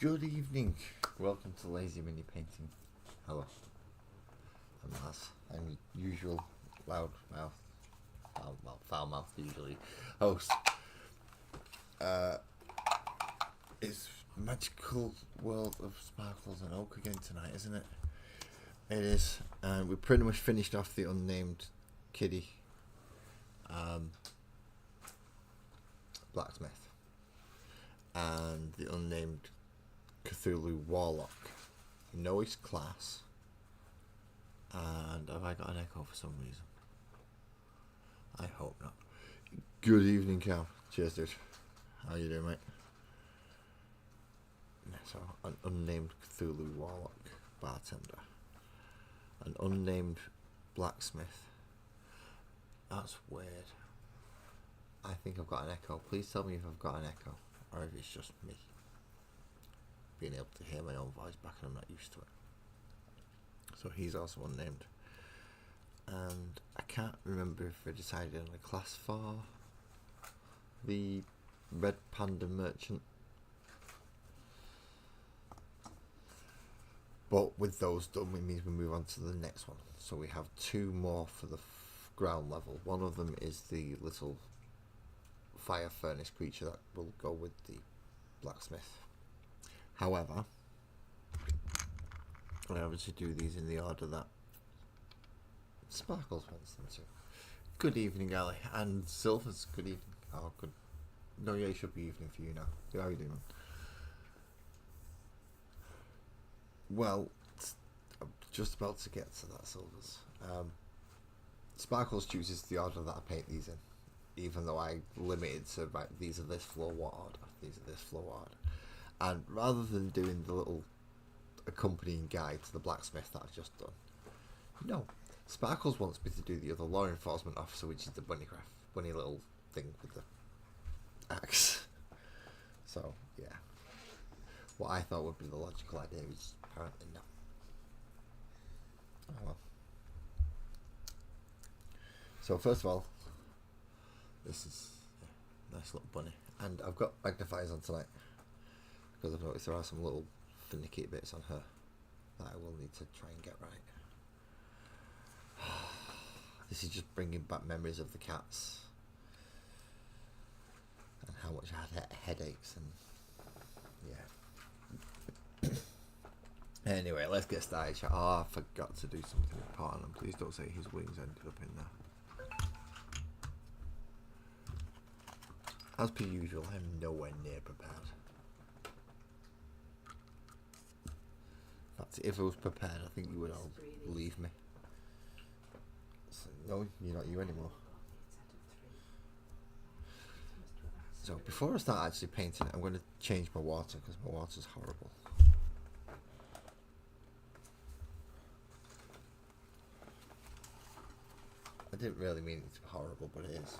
Good evening. Welcome to Lazy Mini Painting. Hello. I'm Laz. I'm your usual foul mouth usually host. It's Magical World of Sparkles and Oak again tonight, isn't it? It is. And we pretty much finished off the unnamed kiddie blacksmith and the unnamed Cthulhu Warlock. You know his class. And have I got an echo for some reason? I hope not. Good evening, Cal. Cheers, dude. How you doing, mate? So, an unnamed Cthulhu Warlock bartender. An unnamed blacksmith. That's weird. I think I've got an echo. Please tell me if I've got an echo or if it's just me being able to hear my own voice back and I'm not used to it. So he's also unnamed. And I can't remember if we decided on a class for the Red Panda Merchant. But with those done, it means we move on to the next one. So we have two more for the ground level. One of them is the little fire furnace creature that will go with the blacksmith. However, I obviously do these in the order that Sparkles wants them to. Good evening, Ali. And Silver's good evening. Oh, good. No, yeah, it should be evening for you now. How are you doing? Well, I'm just about to get to that, Silvers. Sparkles chooses the order that I paint these in, even though I limited to, right, these are this floor order, these are this floor order. And rather than doing the little accompanying guide to the blacksmith that I've just done, no, Sparkles wants me to do the other law enforcement officer, which is the bunny little thing with the axe. So, yeah. What I thought would be the logical idea is apparently no. Oh well. So first of all, this is a nice little bunny. And I've got magnifiers on tonight, because I've noticed there are some little finicky bits on her that I will need to try and get right. This is just bringing back memories of the cats and how much I had headaches and yeah. Anyway, let's get started. Oh, I forgot to do something important, and please don't say his wings ended up in there. As per usual, I'm nowhere near prepared. In fact, if I was prepared, I think you would all leave me. So, no, you're not you anymore. So before I start actually painting, I'm going to change my water because my water's horrible. I didn't really mean it to be horrible, but it is.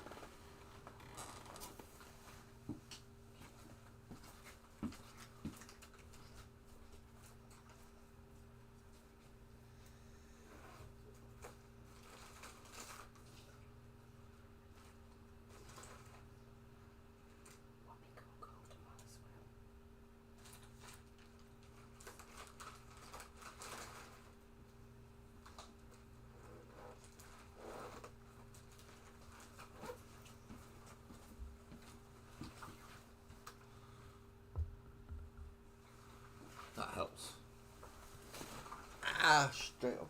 That helps. Ah, straight up.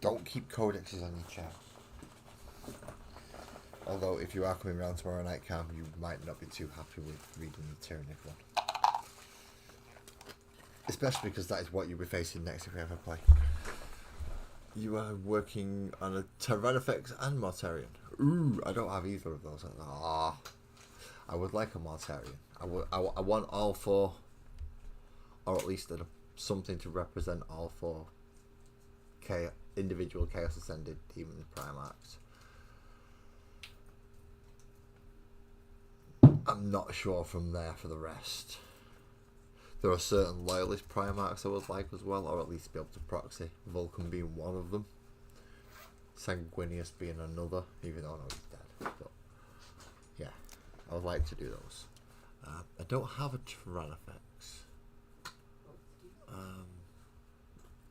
Don't keep codexes on your chair. Although, if you are coming around tomorrow night, Cam, you might not be too happy with reading the Tyrannic one. Especially because that is what you'll be facing next if we ever play. You are working on a Tyrannofex and Mortarion. Ooh, I don't have either of those. Ah, I would like a Mortarion. I want all four, or at least something to represent all four individual Chaos Ascended Demon Primarchs. I'm not sure from there for the rest. There are certain Loyalist Primarchs I would like as well, or at least be able to proxy. Vulcan being one of them. Sanguinius being another, even though I know he's dead. But yeah, I would like to do those. I don't have a Tyrannofex.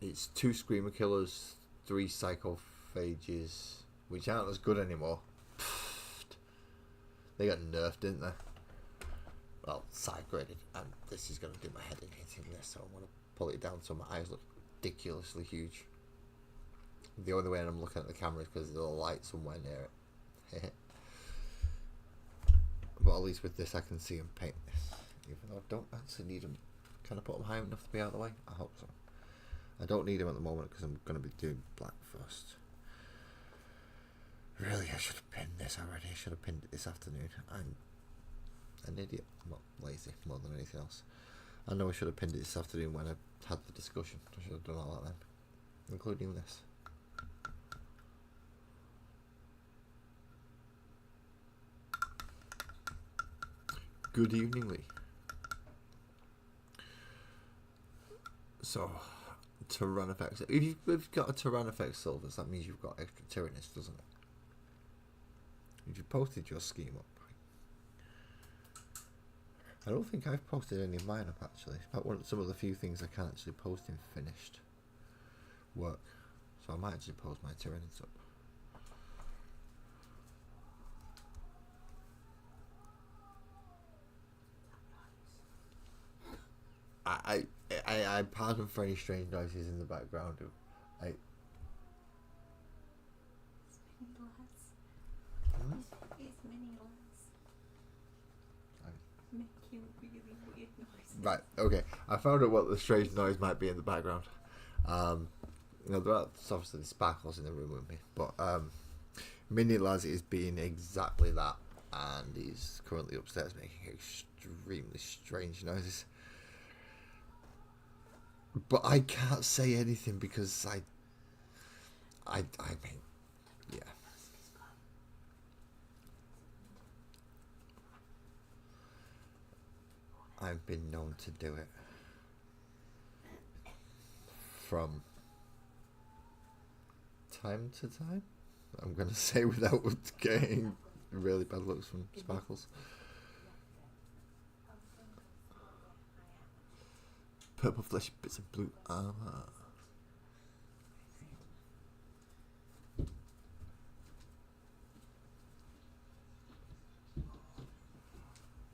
It's 2 Screamer Killers, 3 Psychophages, which aren't as good anymore. They got nerfed, didn't they? Well, side graded, and this is going to do my head in hitting this, so I'm going to pull it down so my eyes look ridiculously huge. The only way I'm looking at the camera is because there's a light somewhere near it. But at least with this I can see him paint this, even though I don't actually need him. Can I put him high enough to be out of the way? I hope so. I don't need him at the moment because I'm going to be doing black first. Really, I should have pinned this already. I should have pinned it this afternoon. I'm an idiot. I'm not lazy more than anything else. I know I should have pinned it this afternoon when I had the discussion. I should have done all that then, including this. Good evening, Lee. So, Tyrannofex. If you've got a Tyrannofex Silvers, that means you've got extra Tyrannus, doesn't it? If you posted your scheme up. I don't think I've posted any of mine up actually. It's about one of some of the few things I can actually post in finished work. So I might actually post my Tyrannus up. I pardon for any strange noises in the background. I It's mini lads. Making really weird noises. Right, okay. I found out what the strange noise might be in the background. You know, there's obviously sparkles in the room with me, but Mini Laz is being exactly that, and he's currently upstairs making extremely strange noises. But I can't say anything because I mean, yeah. I've been known to do it from time to time. I'm going to say without getting really bad looks from Sparkles. Purple fleshy bits of blue armor.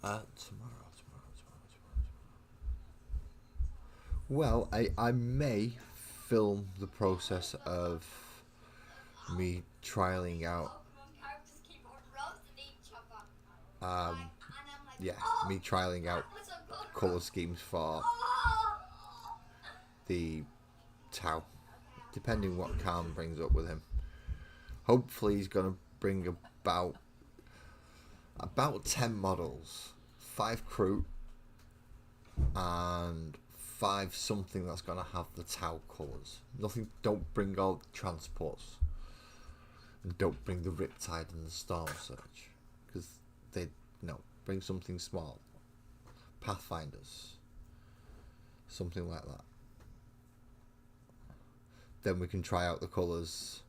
Tomorrow. Well, I may film the process of me trialing out me trialing out colour schemes for the Tau, depending what Khan brings up with him. Hopefully he's going to bring about 10 models, 5 crew, and 5 something that's going to have the Tau colours. Nothing, don't bring all the transports, and don't bring the Riptide and the Storm Surge, because bring something small, Pathfinders, something like that. Then we can try out the colours,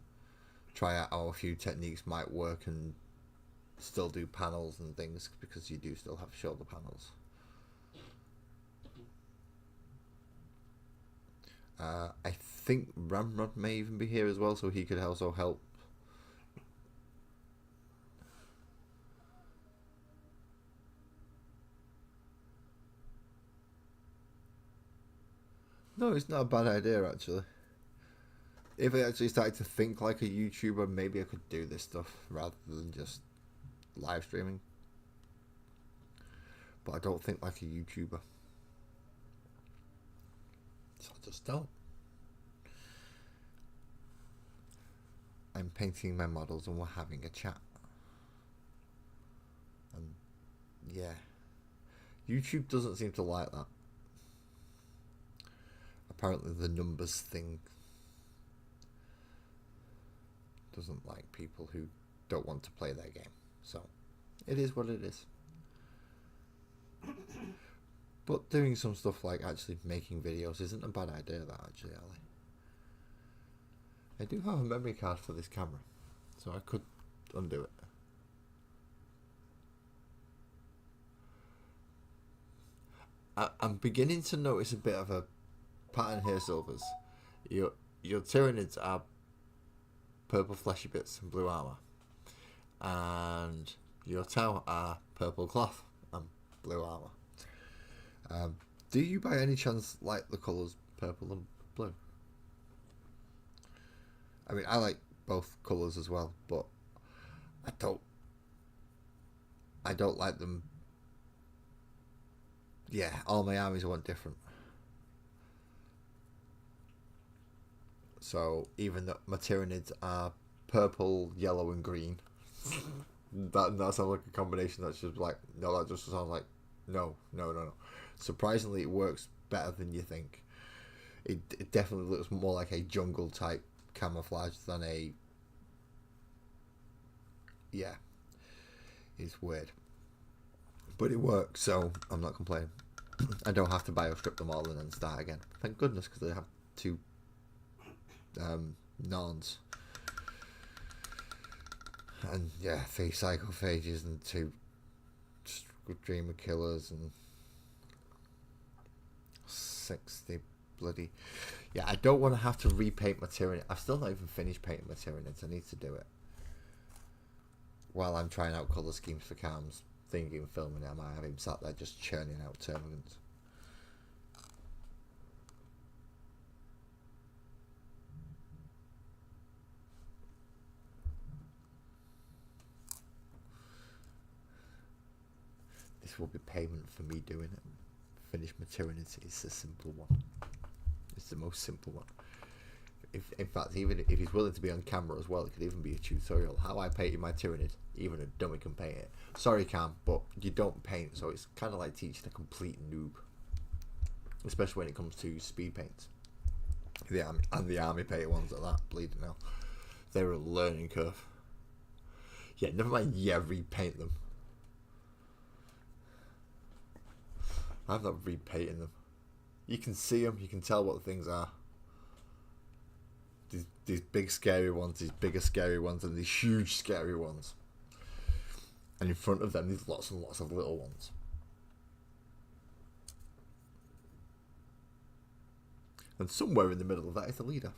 try out how a few techniques might work, and still do panels and things, because you do still have shoulder panels. I think Ramrod may even be here as well, so he could also help. No, it's not a bad idea actually. If I actually started to think like a YouTuber, maybe I could do this stuff rather than just live streaming. But I don't think like a YouTuber. So I just don't. I'm painting my models and we're having a chat. And yeah. YouTube doesn't seem to like that. Apparently the numbers thing doesn't like people who don't want to play their game. So it is what it is. But doing some stuff like actually making videos isn't a bad idea, that actually, Ali. I do have a memory card for this camera, so I could undo it. I'm beginning to notice a bit of a pattern here, Silvers. Your Tyranids are purple fleshy bits and blue armor, and your Tau are purple cloth and blue armor. Do you by any chance like the colours purple and blue? I mean, I like both colours as well, but I don't like them. Yeah, all my armies want different. So even though my Tyranids are purple, yellow, and green, that sounds like a combination that's just like, no, that just sounds like no. Surprisingly, it works better than you think. It definitely looks more like a jungle type camouflage than a, yeah, it's weird, but it works, so I'm not complaining. I don't have to biostrip them all and then start again, thank goodness, because I have 2 Norns and 3 Psychophages and 2 Dreamer Killers and 60 bloody... Yeah, I don't want to have to repaint my Tyranid. I've still not even finished painting my Tyranids. I need to do it. While I'm trying out colour schemes for Cam's thinking, filming it, I might have him sat there just churning out termagants. This will be payment for me doing it. Finish my Tyranids. It's a simple one. It's the most simple one. In fact, even if he's willing to be on camera as well, it could even be a tutorial. How I painted my Tyranid. Even a dummy can paint it. Sorry, Cam, but you don't paint, so it's kind of like teaching a complete noob. Especially when it comes to speed paints. The army painted ones at that, bleeding hell. They're a learning curve. Yeah, never mind, repaint them. I'm not repainting them. You can see them, you can tell what the things are. These big scary ones, these bigger scary ones, and these huge scary ones. And in front of them, there's lots and lots of little ones. And somewhere in the middle of that is the leader.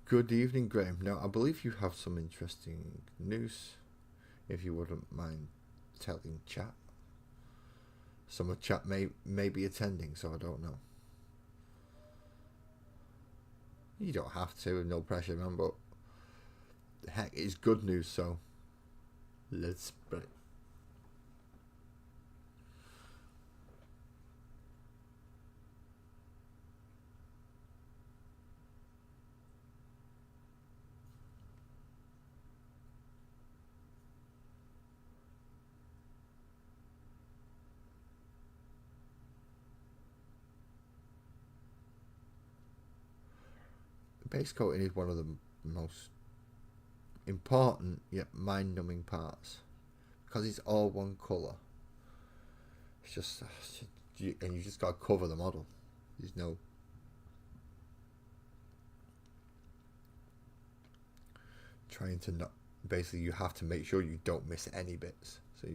Good evening, Graham. Now, I believe you have some interesting news, if you wouldn't mind telling chat. Some of chat may be attending, so I don't know. You don't have to, no pressure, man, but heck, it's good news, so let's spread it. Base coating is one of the most important yet mind-numbing parts because it's all one colour. It's just, and you just got to cover the model. There's no trying to not. Basically, you have to make sure you don't miss any bits. So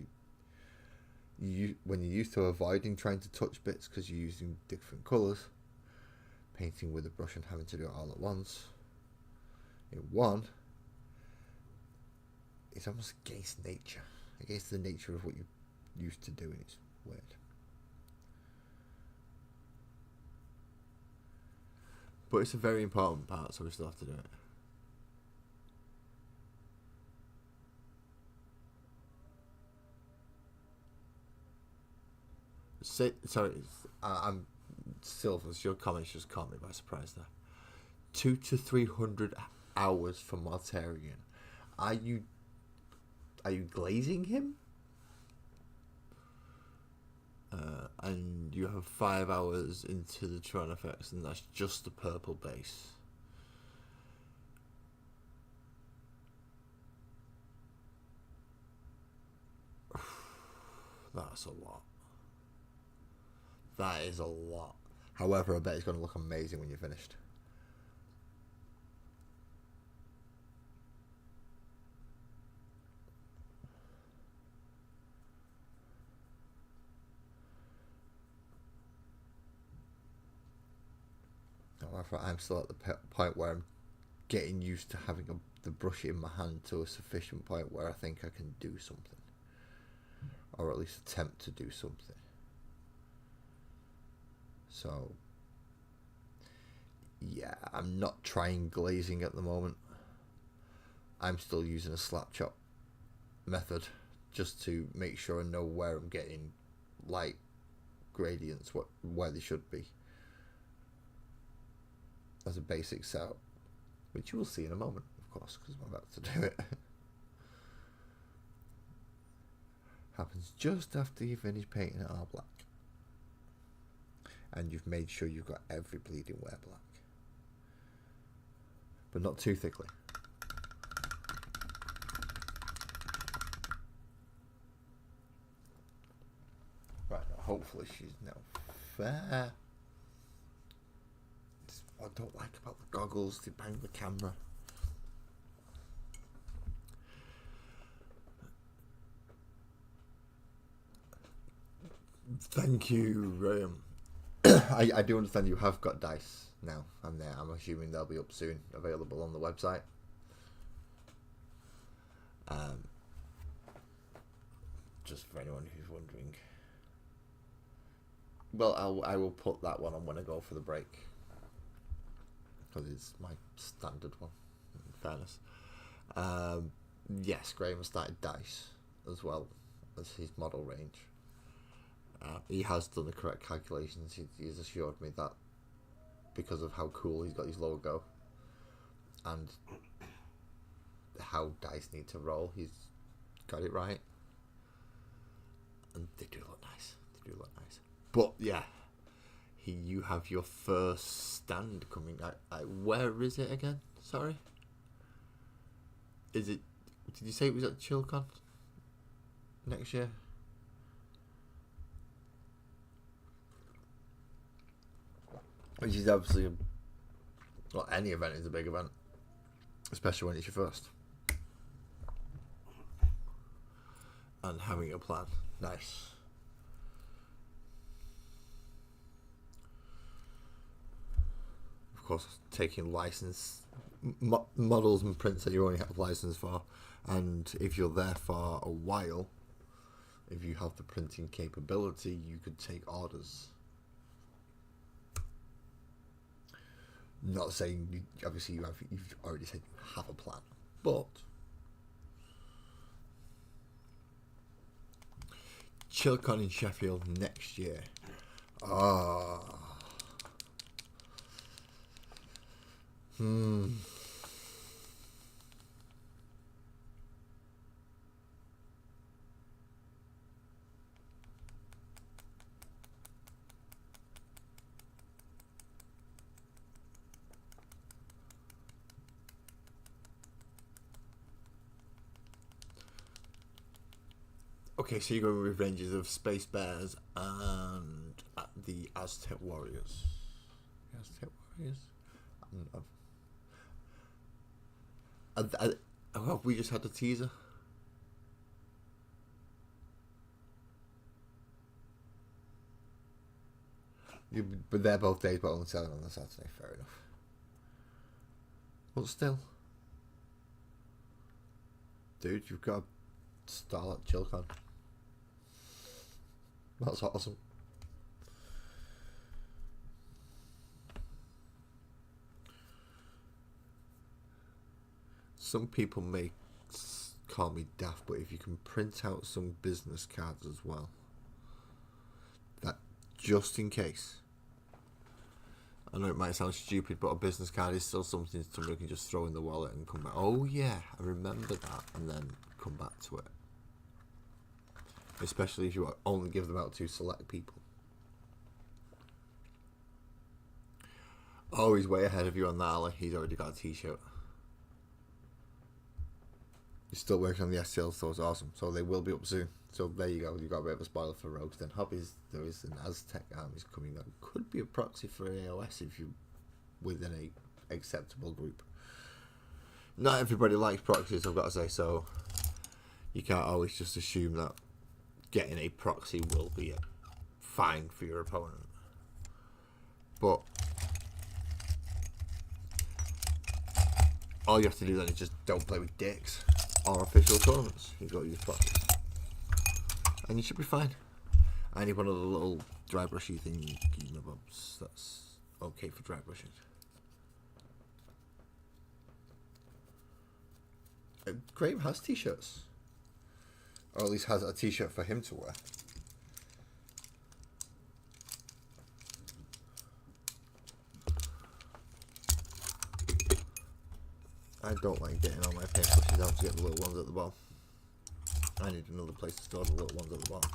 when you're used to avoiding trying to touch bits because you're using different colours. Painting with a brush and having to do it all at once in one, it's almost against nature, against the nature of what you're used to doing. It's weird. But it's a very important part, so we still have to do it. Sorry, I'm Silvers, your comments just caught me by surprise there. 200 to 300 hours for Mortarion. Are you glazing him? And you have 5 hours into the Tron effects, and that's just the purple base. That's a lot. That is a lot. However, I bet it's going to look amazing when you're finished. I'm still at the point where I'm getting used to having the brush in my hand to a sufficient point where I think I can do something, or at least attempt to do something. So yeah, I'm not trying glazing at the moment. I'm still using a slap chop method just to make sure I know where I'm getting light gradients, where they should be, as a basic setup, which you will see in a moment, of course, because I'm about to do it. Happens just after you finish painting it all black, and you've made sure you've got every bleeding wear black, but not too thickly. Right, hopefully she's now fair. It's what I don't like about the goggles, they bang the camera. Thank you, Graham. I do understand you have got dice now, and I'm assuming they'll be up soon, available on the website. Just for anyone who's wondering. Well, I will put that one on when I go for the break, because it's my standard one, in fairness. Yes, Graham has started dice as well as his model range. He has done the correct calculations. He's assured me that because of how cool he's got his logo and how dice need to roll, he's got it right. And they do look nice. They do look nice. But yeah, you have your first stand coming. Where is it again? Sorry. Is it? Did you say it was at ChillCon next year? Which is obviously, well, any event is a big event, especially when it's your first. And having a plan, nice. Of course, taking license models and prints that you only have license for, and if you're there for a while, if you have the printing capability, you could take orders. Not saying obviously you've already said you have a plan, but ChillCon in Sheffield next year. Okay, so you're going with ranges of Space Bears and the Aztec Warriors. Aztec Warriors? Have we just had a teaser? But they're both days, but only selling on the Saturday. Fair enough. But still, dude, you've got a stall at ChillCon. That's awesome. Some people may call me daft, but if you can print out some business cards as well, that just in case. I know it might sound stupid, but a business card is still something somebody can just throw in the wallet and come back. Oh yeah, I remember that, and then come back to it. Especially if you only give them out to select people. Oh, he's way ahead of you on that, Ali. He's already got a t-shirt. He's still working on the STL, so it's awesome. So they will be up soon. So there you go. You got a bit of a spoiler for Rogues. Then Hobbies, there is an Aztec armies coming out. Could be a proxy for AOS if you within a acceptable group. Not everybody likes proxies, I've got to say. So you can't always just assume that getting a proxy will be fine for your opponent. But All you have to do then is just don't play with dicks or official tournaments. You've got to use practice. And you should be fine. I need one of the little dry brushy thing that's okay for dry brushing. Graham has t-shirts. Or at least has a t-shirt for him to wear. I don't like getting all my paintbrushes out to get the little ones at the bottom. I need another place to store the little ones at the bottom.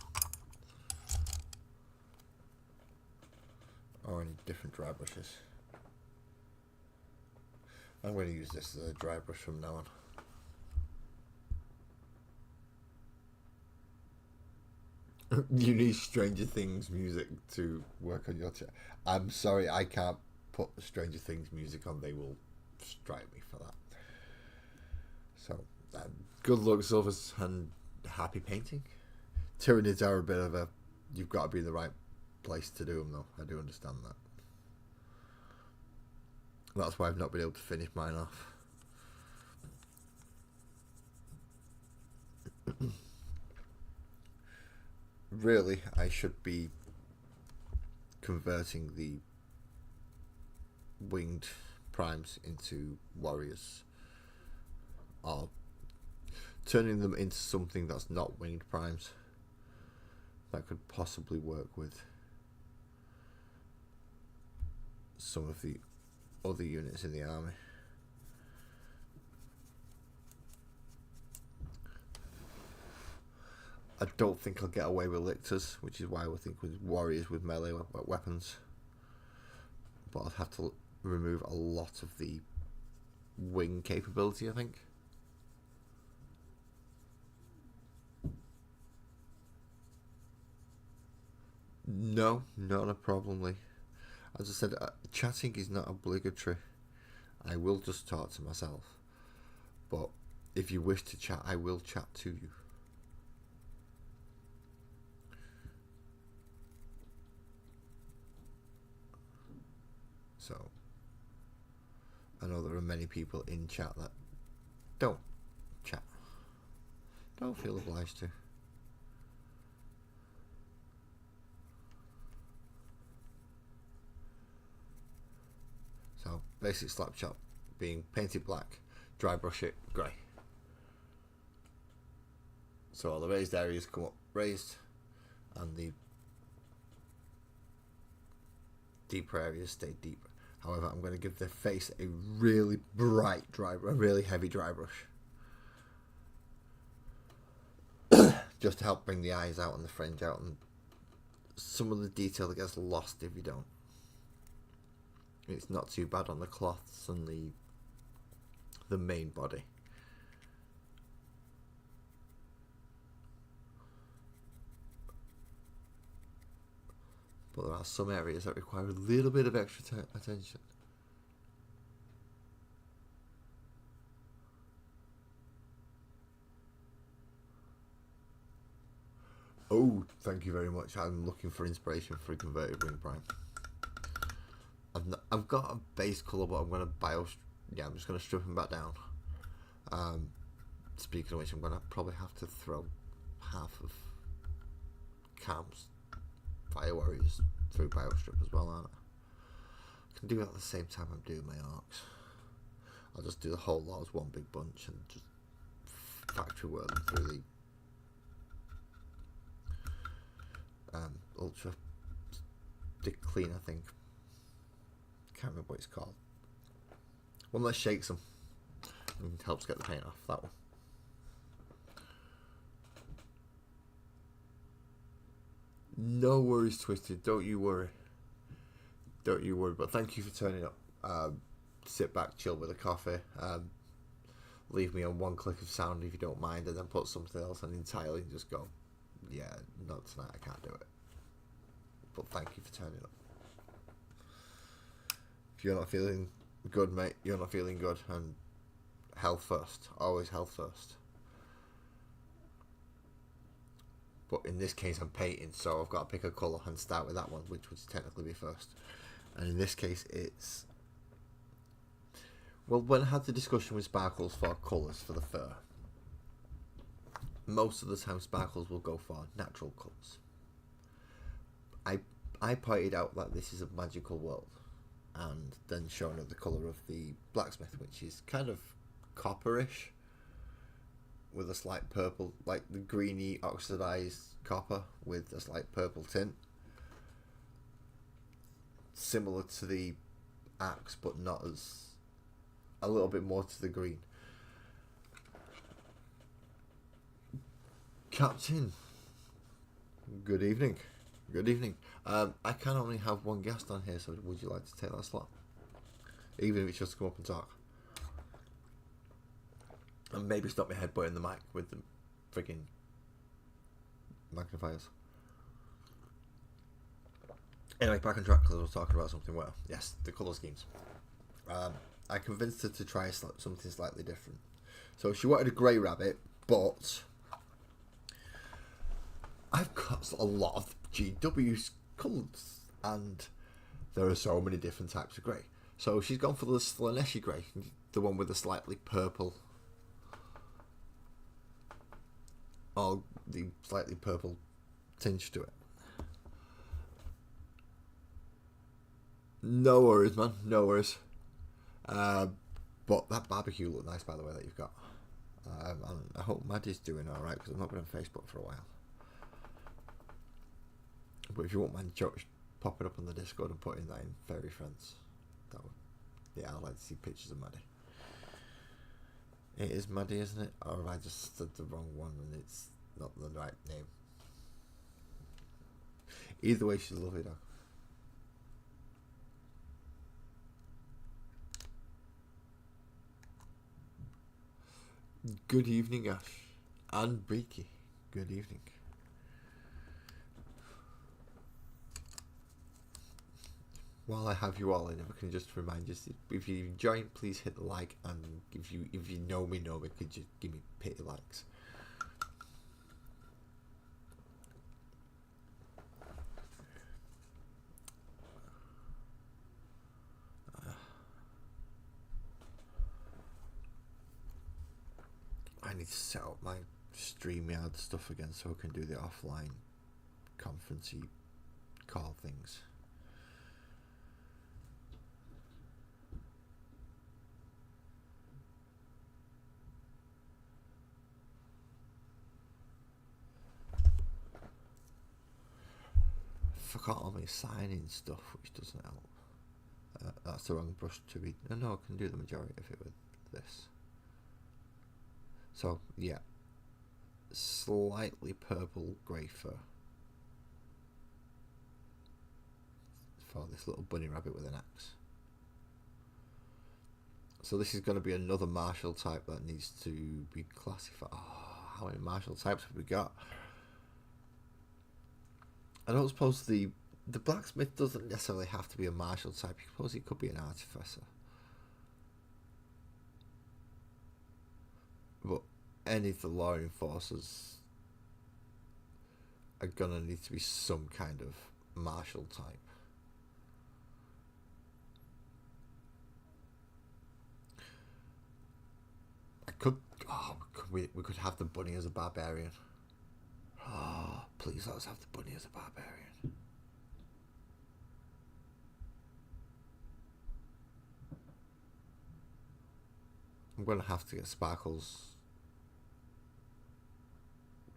Or I need different dry brushes. I'm going to use this as a dry brush from now on. You need Stranger Things music to work on your chat. I'm sorry, I can't put Stranger Things music on. They will strike me for that. So, good luck, Silvers, and happy painting. Tyranids are a bit of a... You've got to be in the right place to do them, though. I do understand that. That's why I've not been able to finish mine off. Really, I should be converting the winged primes into warriors, or turning them into something that's not winged primes that could possibly work with some of the other units in the army. I don't think I'll get away with lictors, which is why I would think with warriors with melee weapons. But I'll have to remove a lot of the wing capability, I think. No, not a problem, Lee. As I said, chatting is not obligatory. I will just talk to myself. But if you wish to chat, I will chat to you. So, I know there are many people in chat that don't chat. Don't feel obliged to. So, basic slap chop being painted black, dry brush it grey. So all the raised areas come up raised, and the deeper areas stay deeper. However, I'm going to give the face a really bright a really heavy dry brush. Just to help bring the eyes out and the fringe out, and some of the detail that gets lost if you don't. It's not too bad on the cloths and the main body. But there are some areas that require a little bit of extra attention. Oh, thank you very much. I'm looking for inspiration for a converted wing prime. I've got a base colour, but I'm going to I'm just going to strip them back down. Speaking of which, I'm going to probably have to throw half of Cam's Fire Warriors through Biostrip as well, aren't I? I can do it at the same time I'm doing my arcs. I'll just do the whole lot as one big bunch and just factory work them through the Ultra Stick Clean, I think. Can't remember what it's called. One that shakes them and helps get the paint off. That one. No worries, Twisted. Don't you worry. Don't you worry. But thank you for turning up. Sit back, chill with a coffee. Leave me on one click of sound if you don't mind, and then put something else on entirely and just go, yeah, not tonight, I can't do it. But thank you for turning up. If you're not feeling good, mate, you're not feeling good, and health first. Always health first. But in this case, I'm painting, so I've got to pick a colour and start with that one, which would technically be first. And in this case, it's Well, when I had the discussion with Sparkles for colours for the fur, most of the time Sparkles will go for natural colours. I pointed out that this is a magical world, and then shown her the colour of the blacksmith, which is kind of copperish, with a slight purple, like the greeny oxidized copper with a slight purple tint, similar to the axe, but not as, a little bit more to the green. Captain, good evening. Good evening. I can only have one guest on here, so would you like to take that slot? Even if it's just to come up and talk. And maybe stop me headbutting the mic with the freaking magnifiers. Anyway, back on track because I was talking about something well. Yes, the colour schemes. I convinced her to try something slightly different. So she wanted a grey rabbit, but I've got a lot of GW colours, and there are so many different types of grey. So she's gone for the Slaaneshi grey, the one with the slightly purple, or the slightly purple tinge to it. No worries, man. No worries. But that barbecue looked nice, by the way, that you've got. And I hope Maddie's doing alright, because I've not been on Facebook for a while. But if you won't mind popping up on the Discord and putting that in Fairy Friends, that would, yeah, I'd like to see pictures of Maddie. It is Maddie, isn't it? Or have I just said the wrong one and it's not the right name? Either way, she's a lovely dog. Good evening, Ash. And Beaky. Good evening. While I have you all in, if I can just remind you, if you join, please hit the like, and if you know me, could you give me pity likes? I need to set up my StreamYard stuff again so I can do the offline conferencey call things. Forgot all my signing stuff, which doesn't help. That's the wrong brush to read. No, I can do the majority of it with this. So, yeah. Slightly purple grey fur. For this little bunny rabbit with an axe. So this is going to be another martial type that needs to be classified. Oh, how many martial types have we got? I don't suppose the blacksmith doesn't necessarily have to be a martial type. I suppose he could be an artificer. But any of the law enforcers are gonna need to be some kind of martial type. We could have the bunny as a barbarian. Oh, please let us have the bunny as a barbarian. I'm going to have to get Sparkle's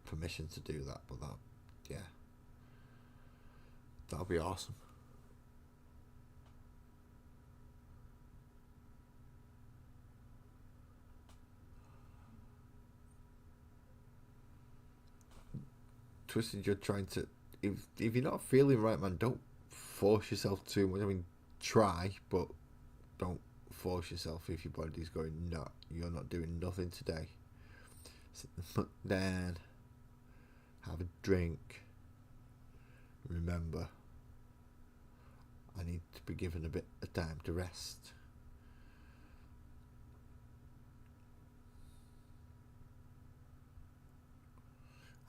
permission to do that, but yeah. That'll be awesome. Twisted, you're trying to, if you're not feeling right, man, don't force yourself too much. I mean, try, but don't force yourself. If your body's going, no, you're not doing nothing today, sit the fuck down, have a drink, remember, I need to be given a bit of time to rest.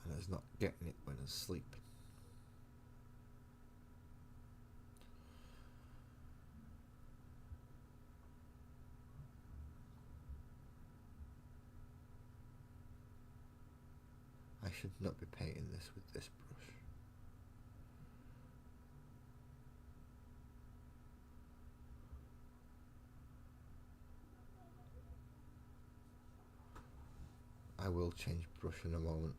And I was not getting it when I was sleeping. I should not be painting this with this brush. I will change brush in a moment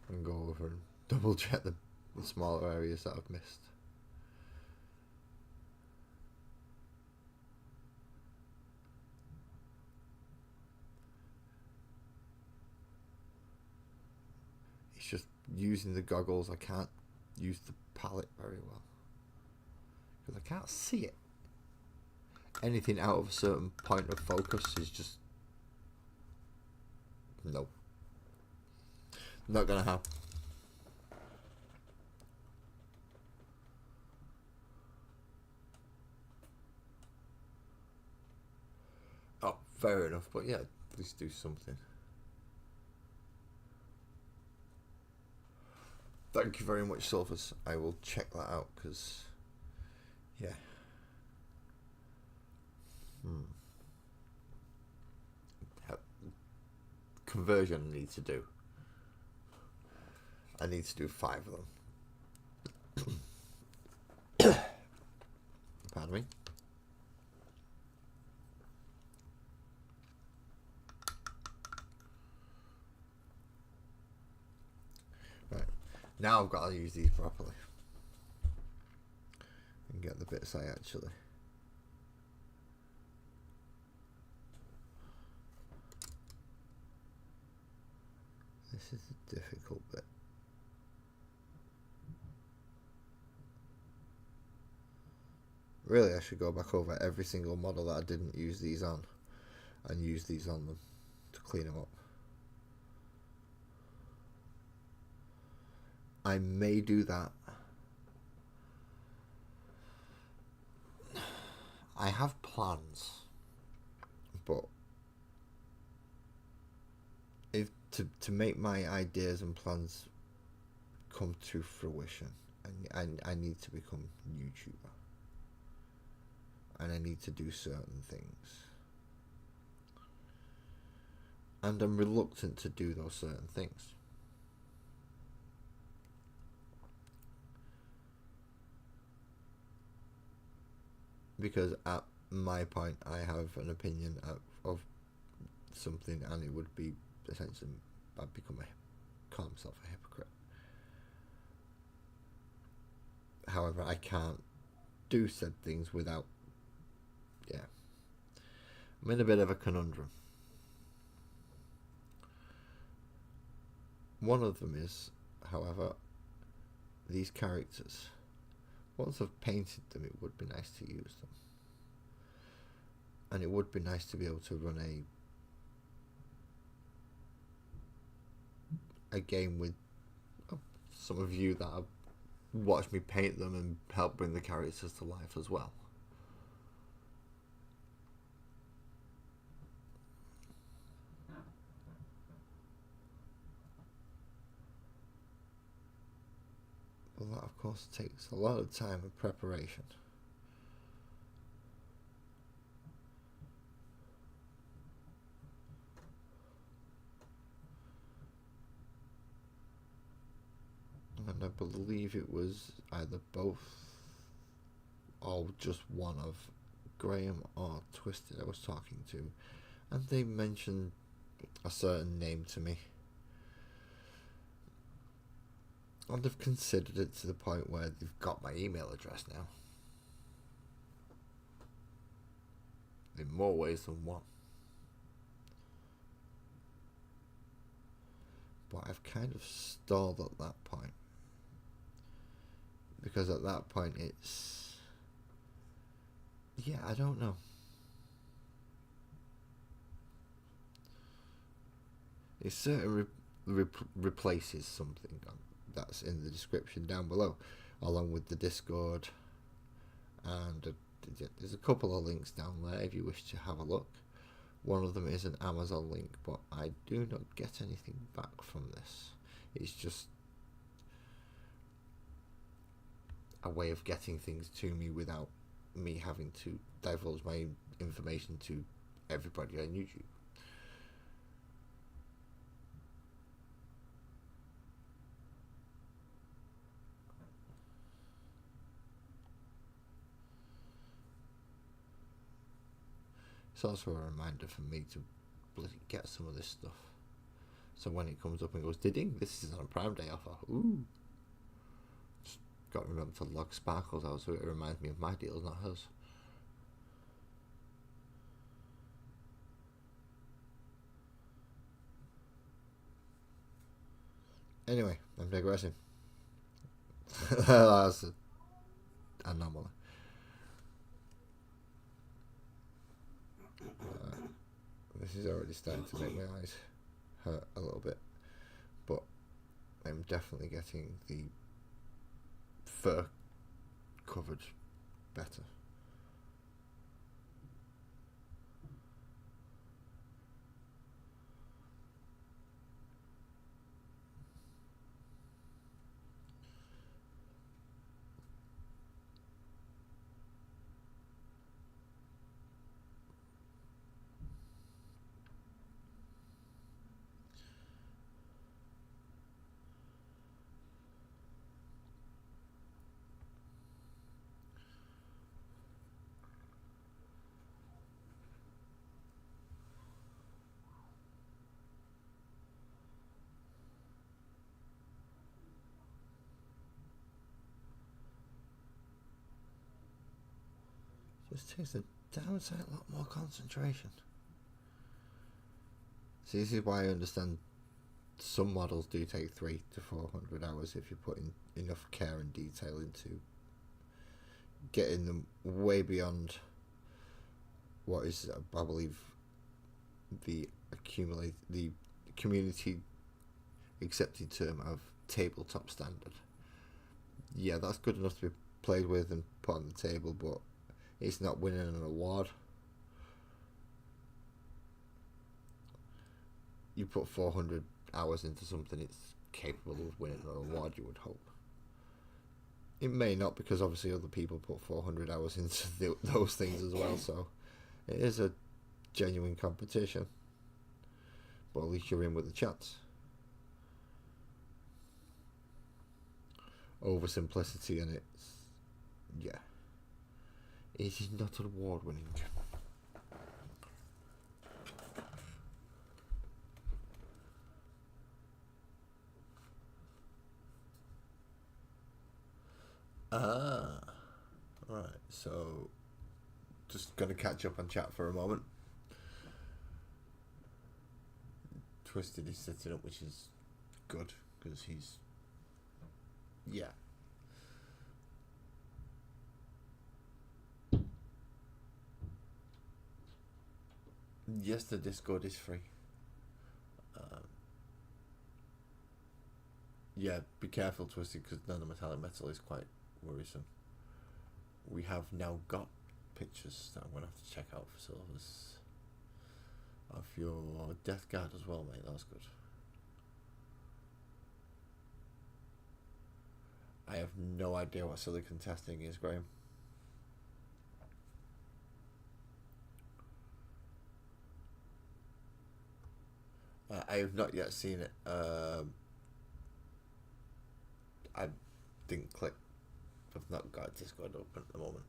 and go over and double check the smaller areas that I've missed. It's just using the goggles, I can't use the palette very well because I can't see it. Anything out of a certain point of focus is just no, not gonna happen. Oh, fair enough, but yeah, at least do something. Thank you very much, Silvers. I will check that out because, yeah. Conversion I need to do. I need to do 5 of them. Pardon me. Right. Now I've got to use these properly. And get the bits I actually... This is the difficult bit. Really, I should go back over every single model that I didn't use these on and use these on them to clean them up. I may do that. I have plans, but if to make my ideas and plans come to fruition, I need to become a YouTuber. And I need to do certain things. And I'm reluctant to do those certain things. Because at my point, I have an opinion of something, and it would be essentially, I'd call myself a hypocrite. However, I can't do said things without, yeah. I'm in a bit of a conundrum. One of them is, however, these characters. Once I've painted them, it would be nice to use them. And it would be nice to be able to run a game with some of you that have watched me paint them and help bring the characters to life as well. Well, that of course takes a lot of time and preparation. And I believe it was either both or just one of Graham or Twisted I was talking to, and they mentioned a certain name to me. And they've considered it to the point where they've got my email address now. In more ways than one. But I've kind of stalled at that point. Because at that point it's... yeah, I don't know. It certainly replaces something that's in the description down below, along with the Discord, and there's a couple of links down there if you wish to have a look. One of them is an Amazon link, but I do not get anything back from this. It's just a way of getting things to me without me having to divulge my information to everybody on YouTube. It's also a reminder for me to bloody get some of this stuff. So when it comes up and goes, ding, this is on a Prime Day offer. Ooh. Just got to remember to log Sparkles out so it reminds me of my deals, not hers. Anyway, I'm digressing. That's an anomaly. This is already starting to make my eyes hurt a little bit, but I'm definitely getting the fur covered better. Just takes a downside a lot more concentration. See, this is why I understand some models do take 300 to 400 hours if you put in enough care and detail into getting them way beyond what is, I believe, the community accepted term of tabletop standard. Yeah, that's good enough to be played with and put on the table, but it's not winning an award. You put 400 hours into something, it's capable of winning an award, you would hope. It may not, because obviously other people put 400 hours into those things as well, so it is a genuine competition. But at least you're in with a chance. Oversimplicity, and it's, yeah. It is not award winning. Right, so just gonna catch up on chat for a moment. Twisted is sitting up, which is good, because he's, yeah. Yes, the Discord is free. Yeah, be careful, Twisted, because nanometallic metal is quite worrisome. We have now got pictures that I'm going to have to check out for Silvers of your Death Guard as well, mate. That's good. I have no idea what silicon testing is, Graham. I have not yet seen it. I didn't click. I've not got Discord open at the moment.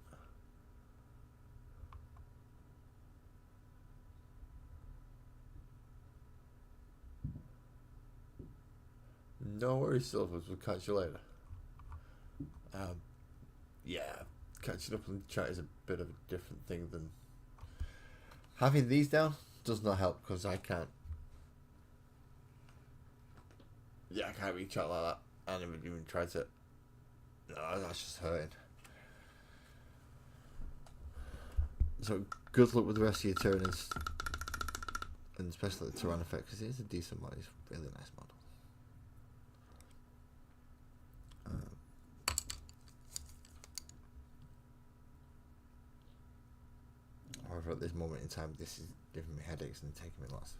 No worries, Silvers. We'll catch you later. Yeah, catching up on chat is a bit of a different thing than having these down. Does not help because I can't. Yeah, I can't read chat like that. I never even tried to. No, that's just hurting. So good luck with the rest of your Tyranids, and especially the Tyrannofex, because it is a decent model. It's a really nice model. However, at this moment in time, this is giving me headaches and taking me lots.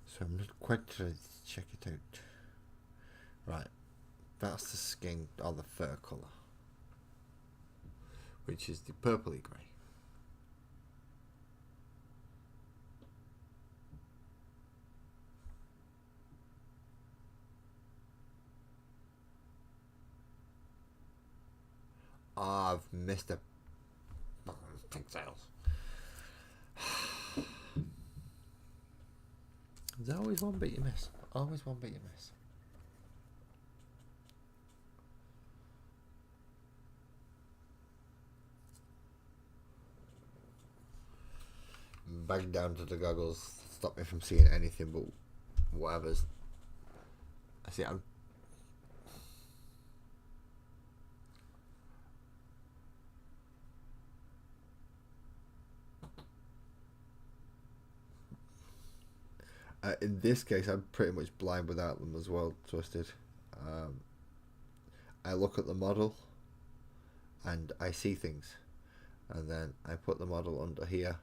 So I'm not quite ready to check it out. Right, that's the skin or the fur colour, which is the purpley grey. I've missed a pigtails. There's always one bit you miss. Always one bit you miss. Bang down to the goggles. Stop me from seeing anything but whatever's. I see. I'm. In this case, I'm pretty much blind without them as well, Twisted. I look at the model and I see things, and then I put the model under here,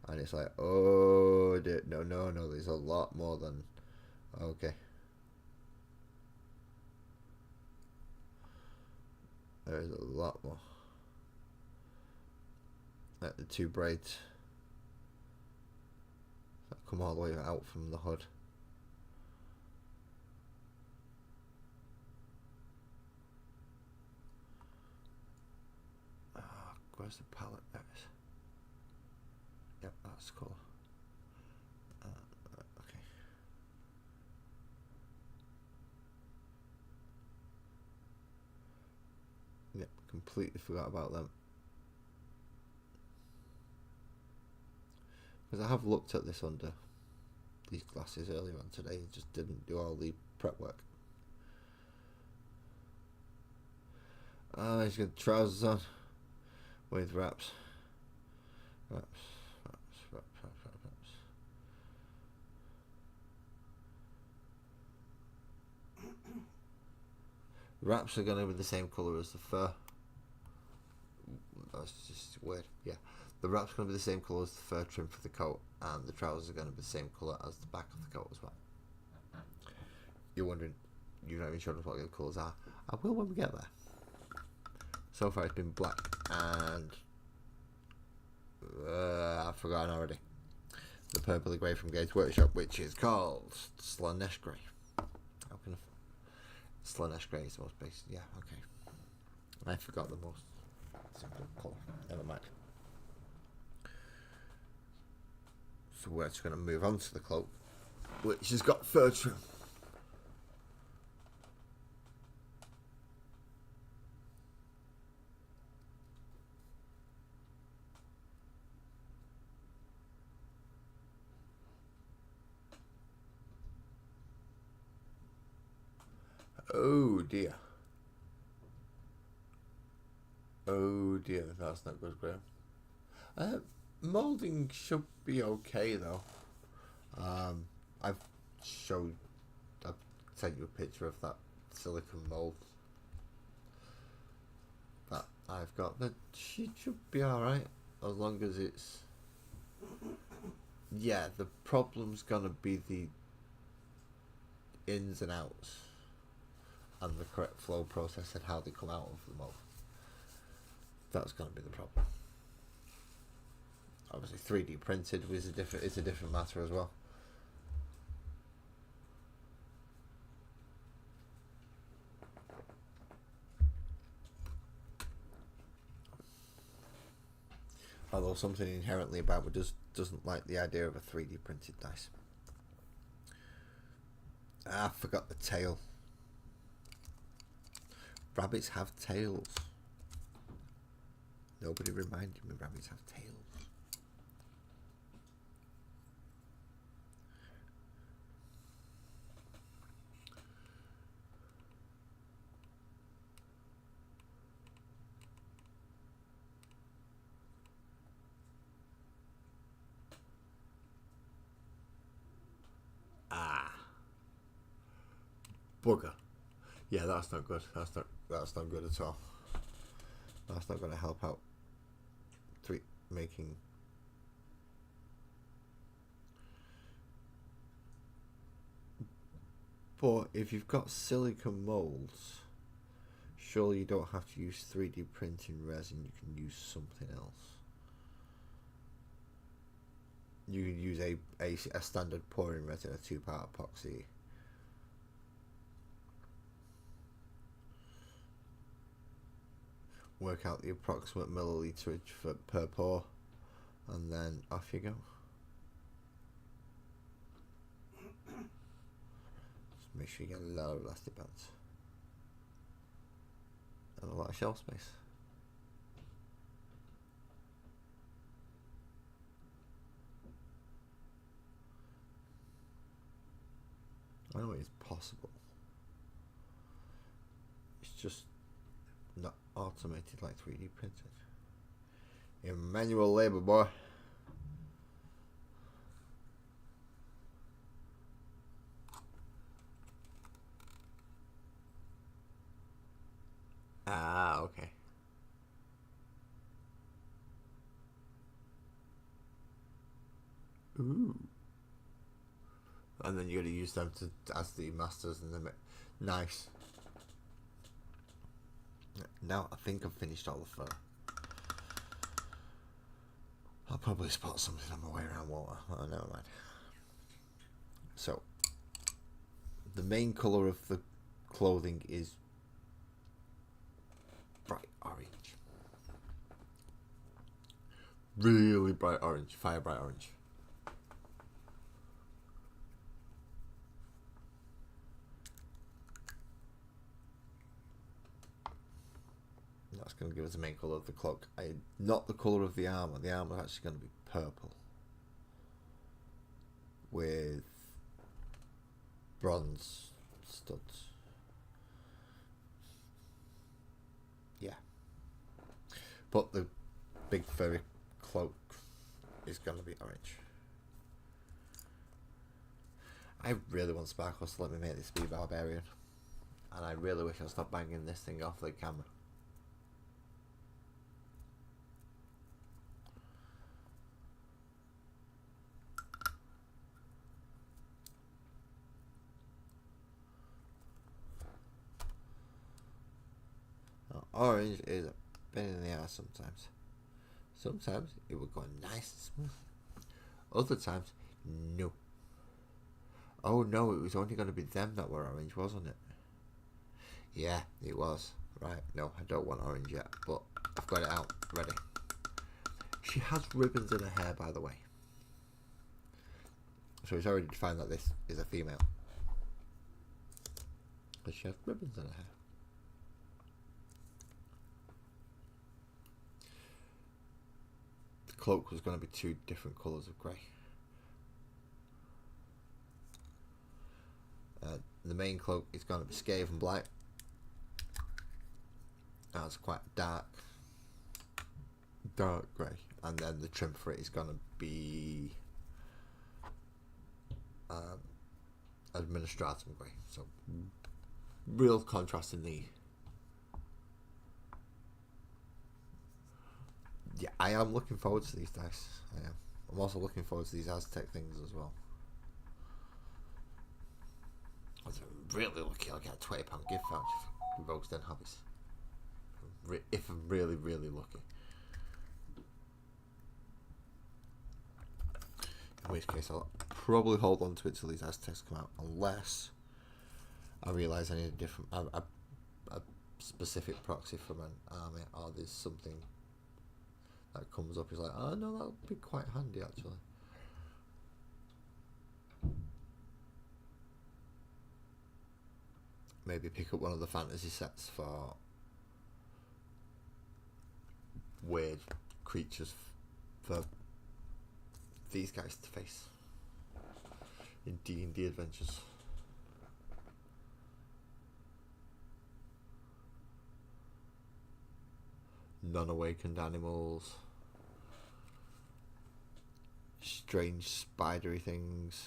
and it's like, oh, no, there's a lot more than, okay. There is a lot more. Like the two braids that come all the way out from the hood. Where's the palette? There it is. Yep, that's cool. Okay. Yep, completely forgot about them. Because I have looked at this under these glasses earlier on today, just didn't do all the prep work. He's got trousers on with wraps. Wraps are going to be the same colour as the fur. That's just weird. Yeah. The wrap's going to be the same colour as the fur trim for the coat, and the trousers are going to be the same colour as the back of the coat as well. You're wondering, you're not even sure what the colours are. I will when we get there. So far it's been black and I've forgotten already. The purpley grey from Gates Workshop, which is called Slanesh Grey. How can Slanesh Grey is the most basic? Yeah, okay. I forgot the most simple colour. Never mind. So we're just going to move on to the cloak, which has got fur trim. Oh dear. Oh dear, that's not good, Graham. Moulding should be okay though. I've sent you a picture of that silicone mould that I've got. That she should be alright as long as it's. Yeah, the problem's gonna be the ins and outs and the correct flow process and how they come out of the mold. That's going to be the problem. Obviously 3D printed is a different matter as well. Although something inherently about me doesn't like the idea of a 3D printed dice. I forgot the tail. Rabbits have tails. Nobody reminded me rabbits have tails. Bugger. Yeah, that's not good. That's not good at all. That's not going to help out making. But if you've got silicone molds, surely you don't have to use 3D printing resin. You can use something else. You can use a standard pouring resin, a 2-part epoxy. Work out the approximate milliliterage per pour, and then off you go. Make sure you get a lot of elastic bands. And a lot of shelf space. I know it's possible. It's just not automated like 3D printed. In manual labor, boy. Ah, okay. Ooh. And then you're gonna use them to as the masters and the nice. Now I think I've finished all the fur. I'll probably spot something on my way around water. Oh, never mind. So, the main colour of the clothing is bright orange. Really bright orange, fire bright orange. That's going to give us the main colour of the cloak. Not the colour of the armour. The armour is actually going to be purple. With bronze studs. Yeah. But the big furry cloak is going to be orange. I really want Sparkles to let me make this be Barbarian. And I really wish I'd stop banging this thing off the camera. Orange is a pain in the ass sometimes. Sometimes it will go nice and smooth. Other times, no. Oh no, it was only going to be them that were orange, wasn't it? Yeah, it was. Right, no, I don't want orange yet, but I've got it out, ready. She has ribbons in her hair, by the way. So it's already defined that this is a female. But she has ribbons in her hair. Cloak was going to be two different colours of grey. The main cloak is going to be Skaven Blight. That's quite dark grey. And then the trim for it is going to be Administratum grey. So real contrast in the... Yeah, I am looking forward to these dice. I am. I'm also looking forward to these Aztec things as well. I was really lucky I'll get a £20 gift voucher for Rogue's Den Hobbies. If I'm really, really lucky. In which case I'll probably hold on to it till these Aztecs come out. Unless I realise I need a different... a specific proxy from an army. Or there's something... that comes up, is like, oh no, that would be quite handy actually. Maybe pick up one of the fantasy sets for weird creatures for these guys to face in D&D adventures. Non-awakened animals. Strange spidery things.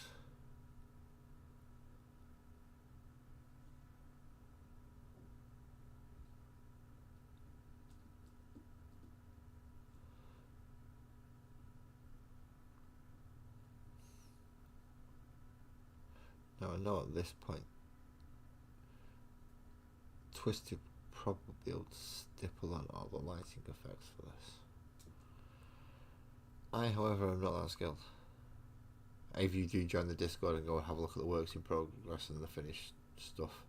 Now I know at this point Twisted probably be able to stipple on all the lighting effects for this. I, however, am not that skilled. If you do join the Discord and go and have a look at the works in progress and the finished stuff,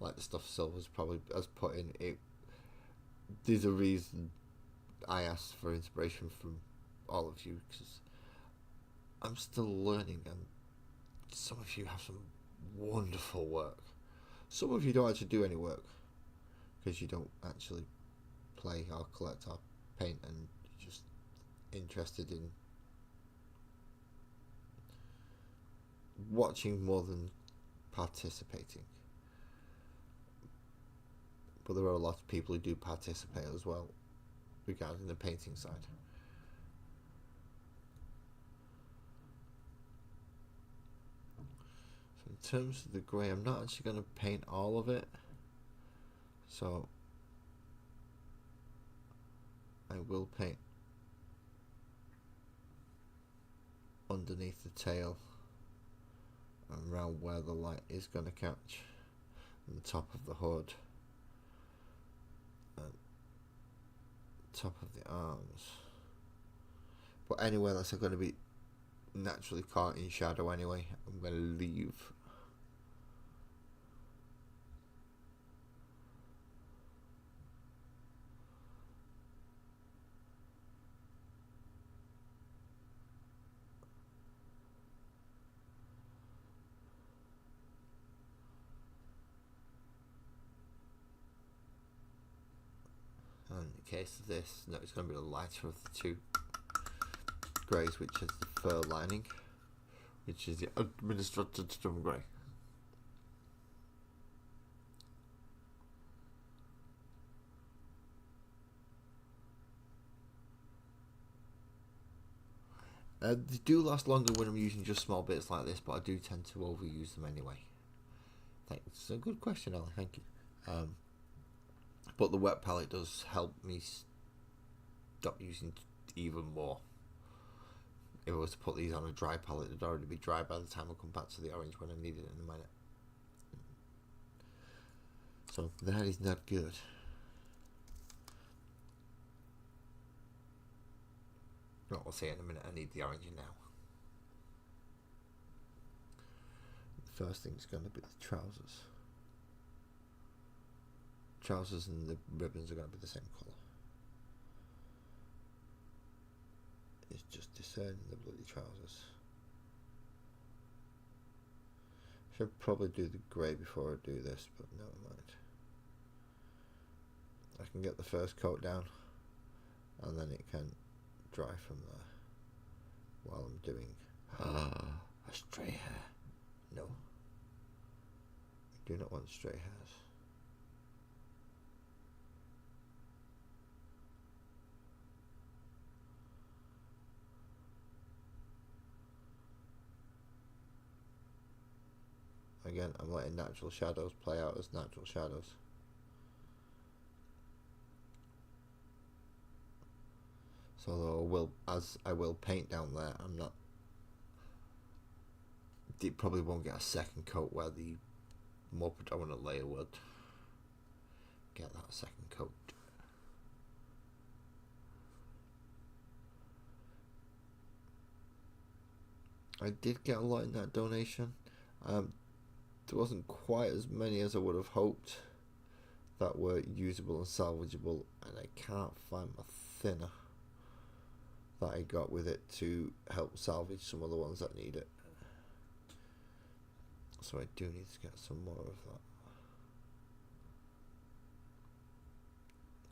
like the stuff Silver's probably has put in, it. There's a reason I asked for inspiration from all of you, because I'm still learning, and some of you have some wonderful work. Some of you don't actually do any work because you don't actually play or collect or paint, and you're just interested in watching more than participating. But there are a lot of people who do participate as well regarding the painting side. So in terms of the grey, I'm not actually going to paint all of it, so I will paint underneath the tail and around where the light is going to catch, and the top of the hood and top of the arms, but anywhere that's going to be naturally caught in shadow anyway, I'm going to leave. And in the case of this, no, it's going to be the lighter of the two greys, which is the fur lining, which is the administrative stone grey. They do last longer when I'm using just small bits like this, but I do tend to overuse them anyway. Thanks. It's a good question, Ali. Thank you. But the wet palette does help me stop using even more. If I was to put these on a dry palette, it'd already be dry by the time I come back to the orange when I need it in a minute. So that is not good. Well, we'll see in a minute. I need the orange now. The first thing's going to be the trousers. Trousers and the ribbons are going to be the same colour. It's just discerning the bloody trousers. Should probably do the grey before I do this, but never mind. I can get the first coat down, and then it can dry from there while I'm doing a stray hair. No, I do not want stray hairs. Again, I'm letting natural shadows play out as natural shadows. So though I will paint down there, I'm not. It probably won't get a second coat where the more predominant layer would get that second coat. I did get a lot in that donation. There wasn't quite as many as I would have hoped that were usable and salvageable, and I can't find my thinner that I got with it to help salvage some of the ones that need it. So I do need to get some more of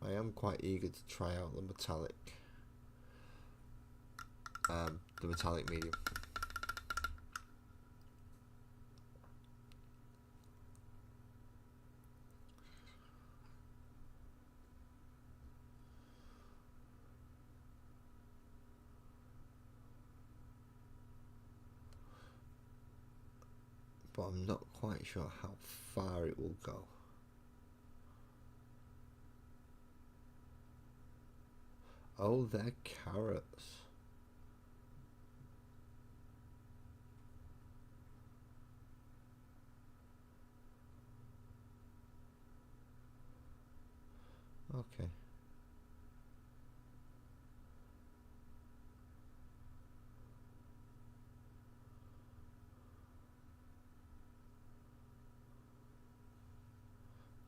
that. I am quite eager to try out the metallic medium. But I'm not quite sure how far it will go. Oh, they're carrots. Okay.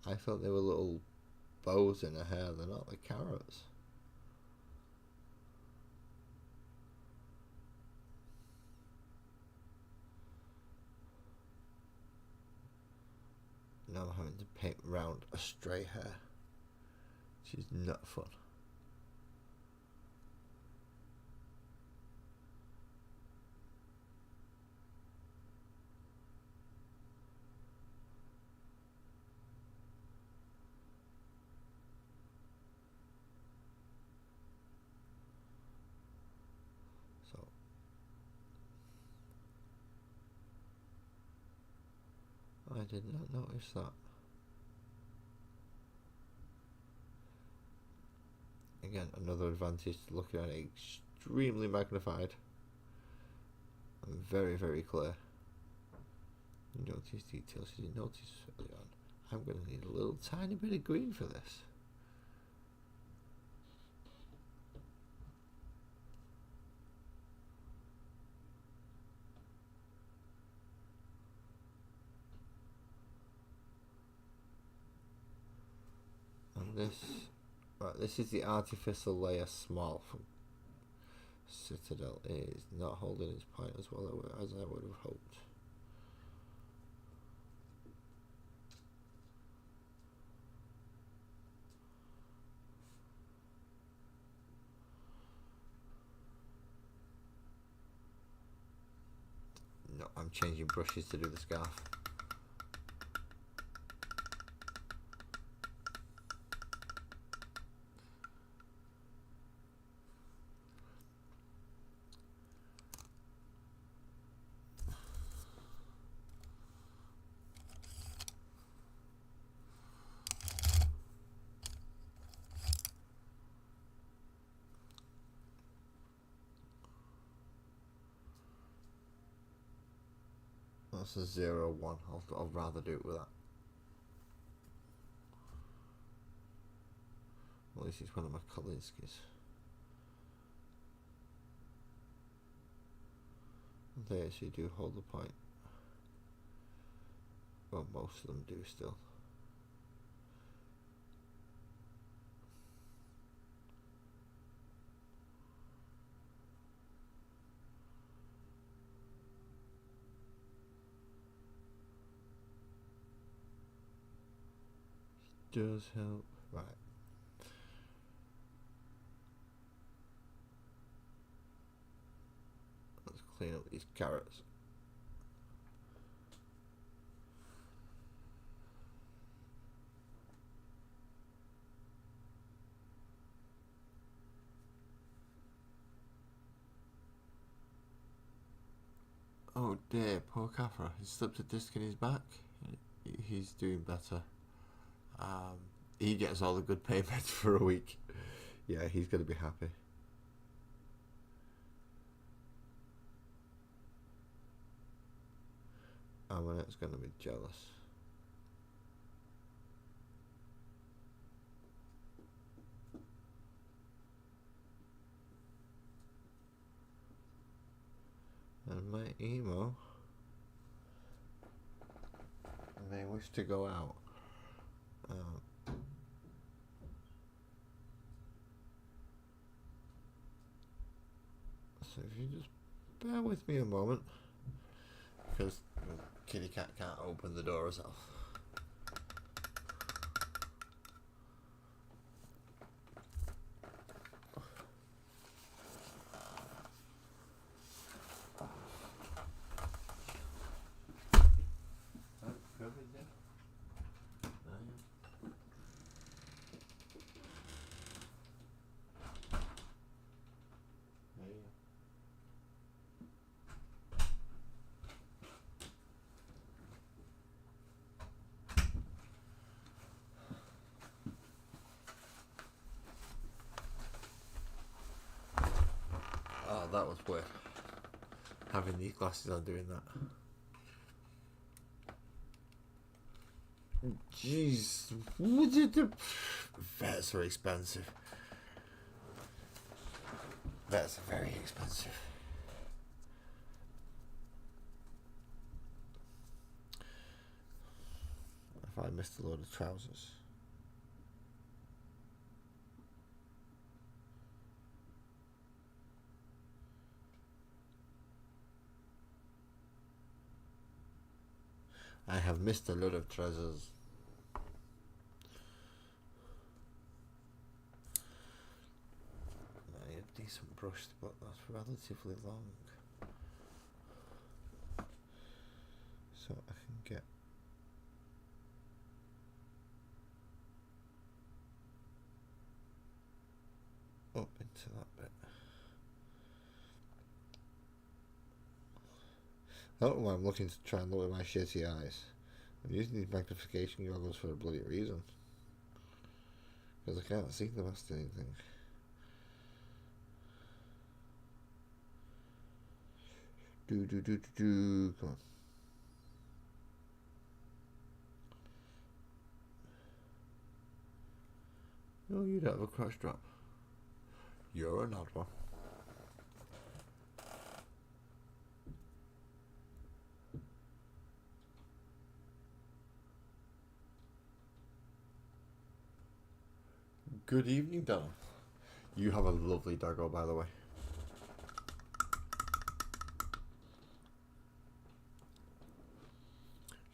I thought they were little bows in her hair. They're not, the carrots. not having to paint round a stray hair, which is not fun. So I did not notice that. Again, another advantage to looking at it extremely magnified and very, very clear. Notice details you didn't notice early on. I'm going to need a little tiny bit of green for this. And this, right, this is the artificial layer small from Citadel. It is not holding its point as well as I would have hoped. No, I'm changing brushes to do the scarf. That's a 0-1. I'll rather do it with that. Well, this is one of my Kolinskis. They actually do hold the point. Well, most of them do still. Does help. Right. Let's clean up these carrots. Oh dear, poor Kafra. He slipped a disc in his back. He's doing better. He gets all the good payments for a week. Yeah, he's going to be happy. Amanet's going to be jealous. And my emo may wish to go out. So if you just bear with me a moment, because Kitty Cat can't open the door herself. Oh, that was weird. Having these glasses on doing that. Jeez, vets are expensive. Vets are very expensive. If I missed a load of trousers. I have missed a lot of trousers. isn't brushed, but that's relatively long. So I can get up into that bit. I don't know why I'm looking to try and look at my shitty eyes. I'm using these magnification goggles for a bloody reason. Because I can't see the rest of anything. Come on. No, you don't have a crush drop. You're an odd one. Good evening, Donna. You have a lovely doggo, by the way.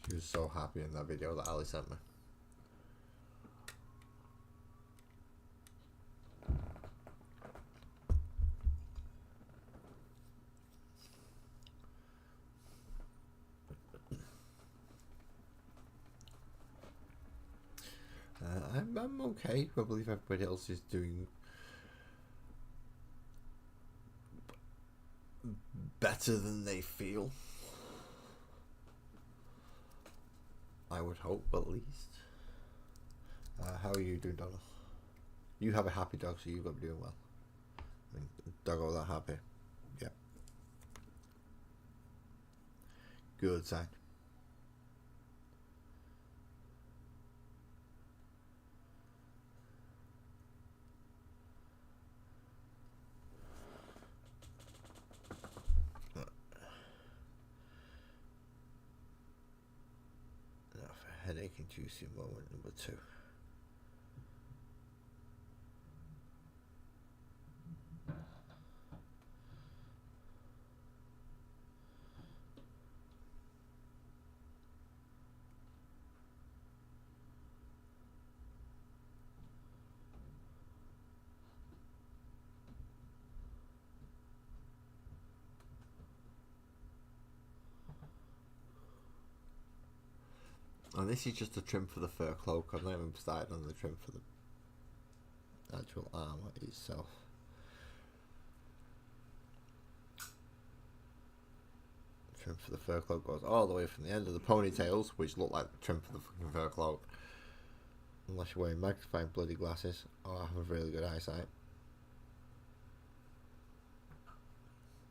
She was so happy in that video that Ali sent me. I'm okay. I believe everybody else is doing better than they feel. I would hope, at least. How are you doing, Donald? You have a happy dog, so you've got to be doing well. I mean, doggo that happy. Yeah. Good sign. Headache inducing moment number 2. And this is just a trim for the fur cloak. I've not even started on the trim for the actual armour itself. The trim for the fur cloak goes all the way from the end of the ponytails, which look like the trim for the fucking fur cloak. Unless you're wearing magnifying bloody glasses or have really good eyesight.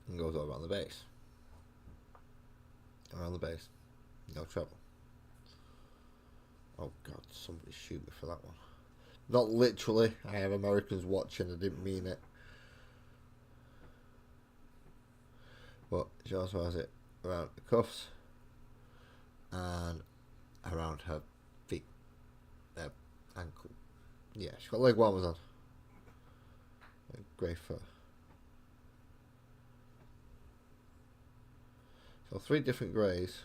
And goes all around the base. Around the base. No trouble. Oh god, somebody shoot me for that one. Not literally, I have Americans watching, I didn't mean it. But she also has it around the cuffs and around her feet. Ankle. Yeah, she's got leg warmers on. Grey fur. So 3 different greys.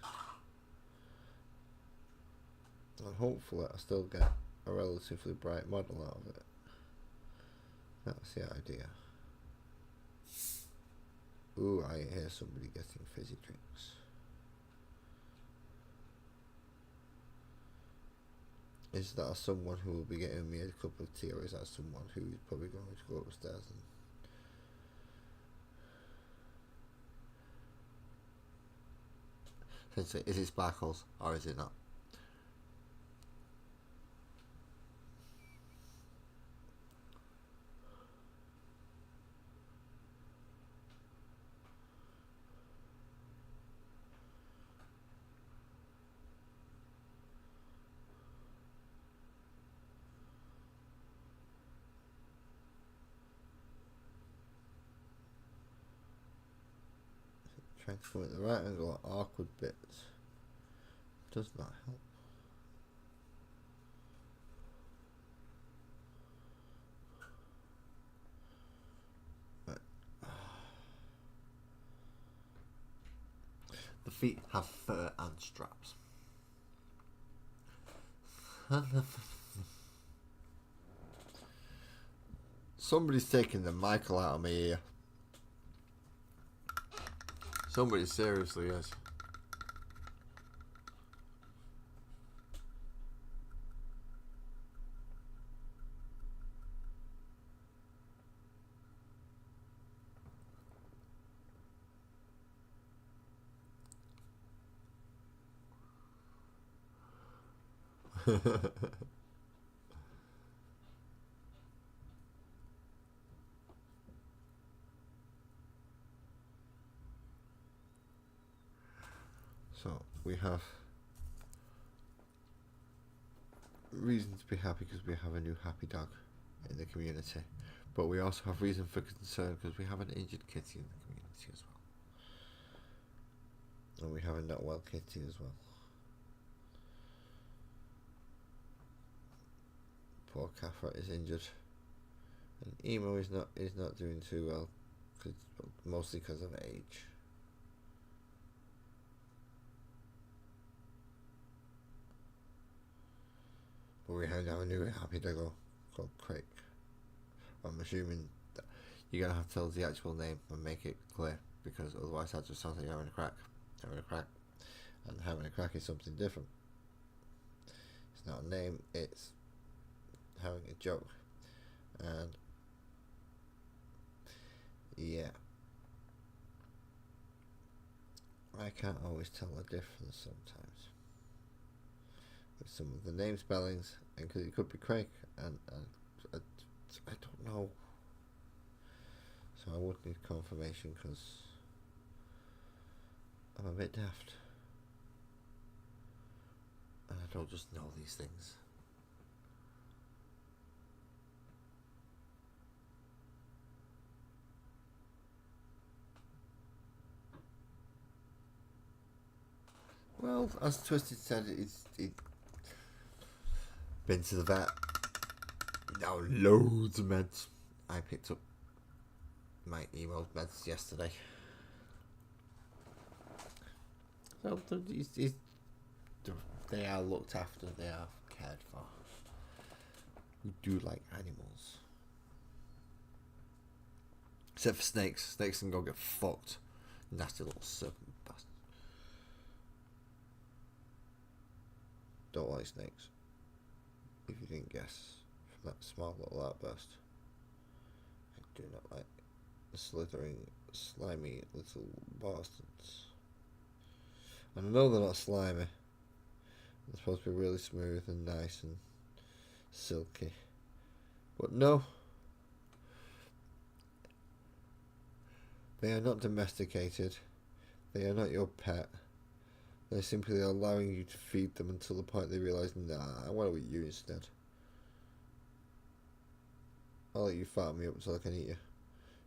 And hopefully I still get a relatively bright model out of it. That's the idea. Ooh, I hear somebody getting fizzy drinks. Is that someone who will be getting me a cup of tea, or is that someone who is probably going to go upstairs and... Is it sparkles or is it not? Trying to come at the right angle at awkward bits does not help. Right. The feet have fur and straps. Somebody's taking the Michael out of my ear. Somebody seriously is. So we have reason to be happy because we have a new happy dog in the community, but we also have reason for concern because we have an injured kitty in the community as well, and we have a not well kitty as well. Poor Kafra is injured, and Emo is not doing too well, mostly because of age. But we have now a new happy dog called Craig. I'm assuming that you're gonna have to tell us the actual name and make it clear, because otherwise that just sounds like you're having a crack. And having a crack is something different. It's not a name, it's having a joke. And yeah, I can't always tell the difference sometimes with some of the name spellings, and because it could be Craig, and I don't know, so I would need confirmation because I'm a bit daft and I don't just know these things. Well, as Twisted said, it's been to the vet. Now loads of meds. I picked up my emo meds yesterday. So they are looked after. They are cared for. We do like animals. Except for snakes. Snakes can go get fucked. Nasty little serpent bastards. Don't like snakes. If you didn't guess from that small little outburst. I do not like the slithering, slimy little bastards. And I know they're not slimy. They're supposed to be really smooth and nice and silky. But no. They are not domesticated. They are not your pet. They're simply allowing you to feed them until the point they realise, nah, I want to eat you instead. I'll let you fatten me up until I can eat you.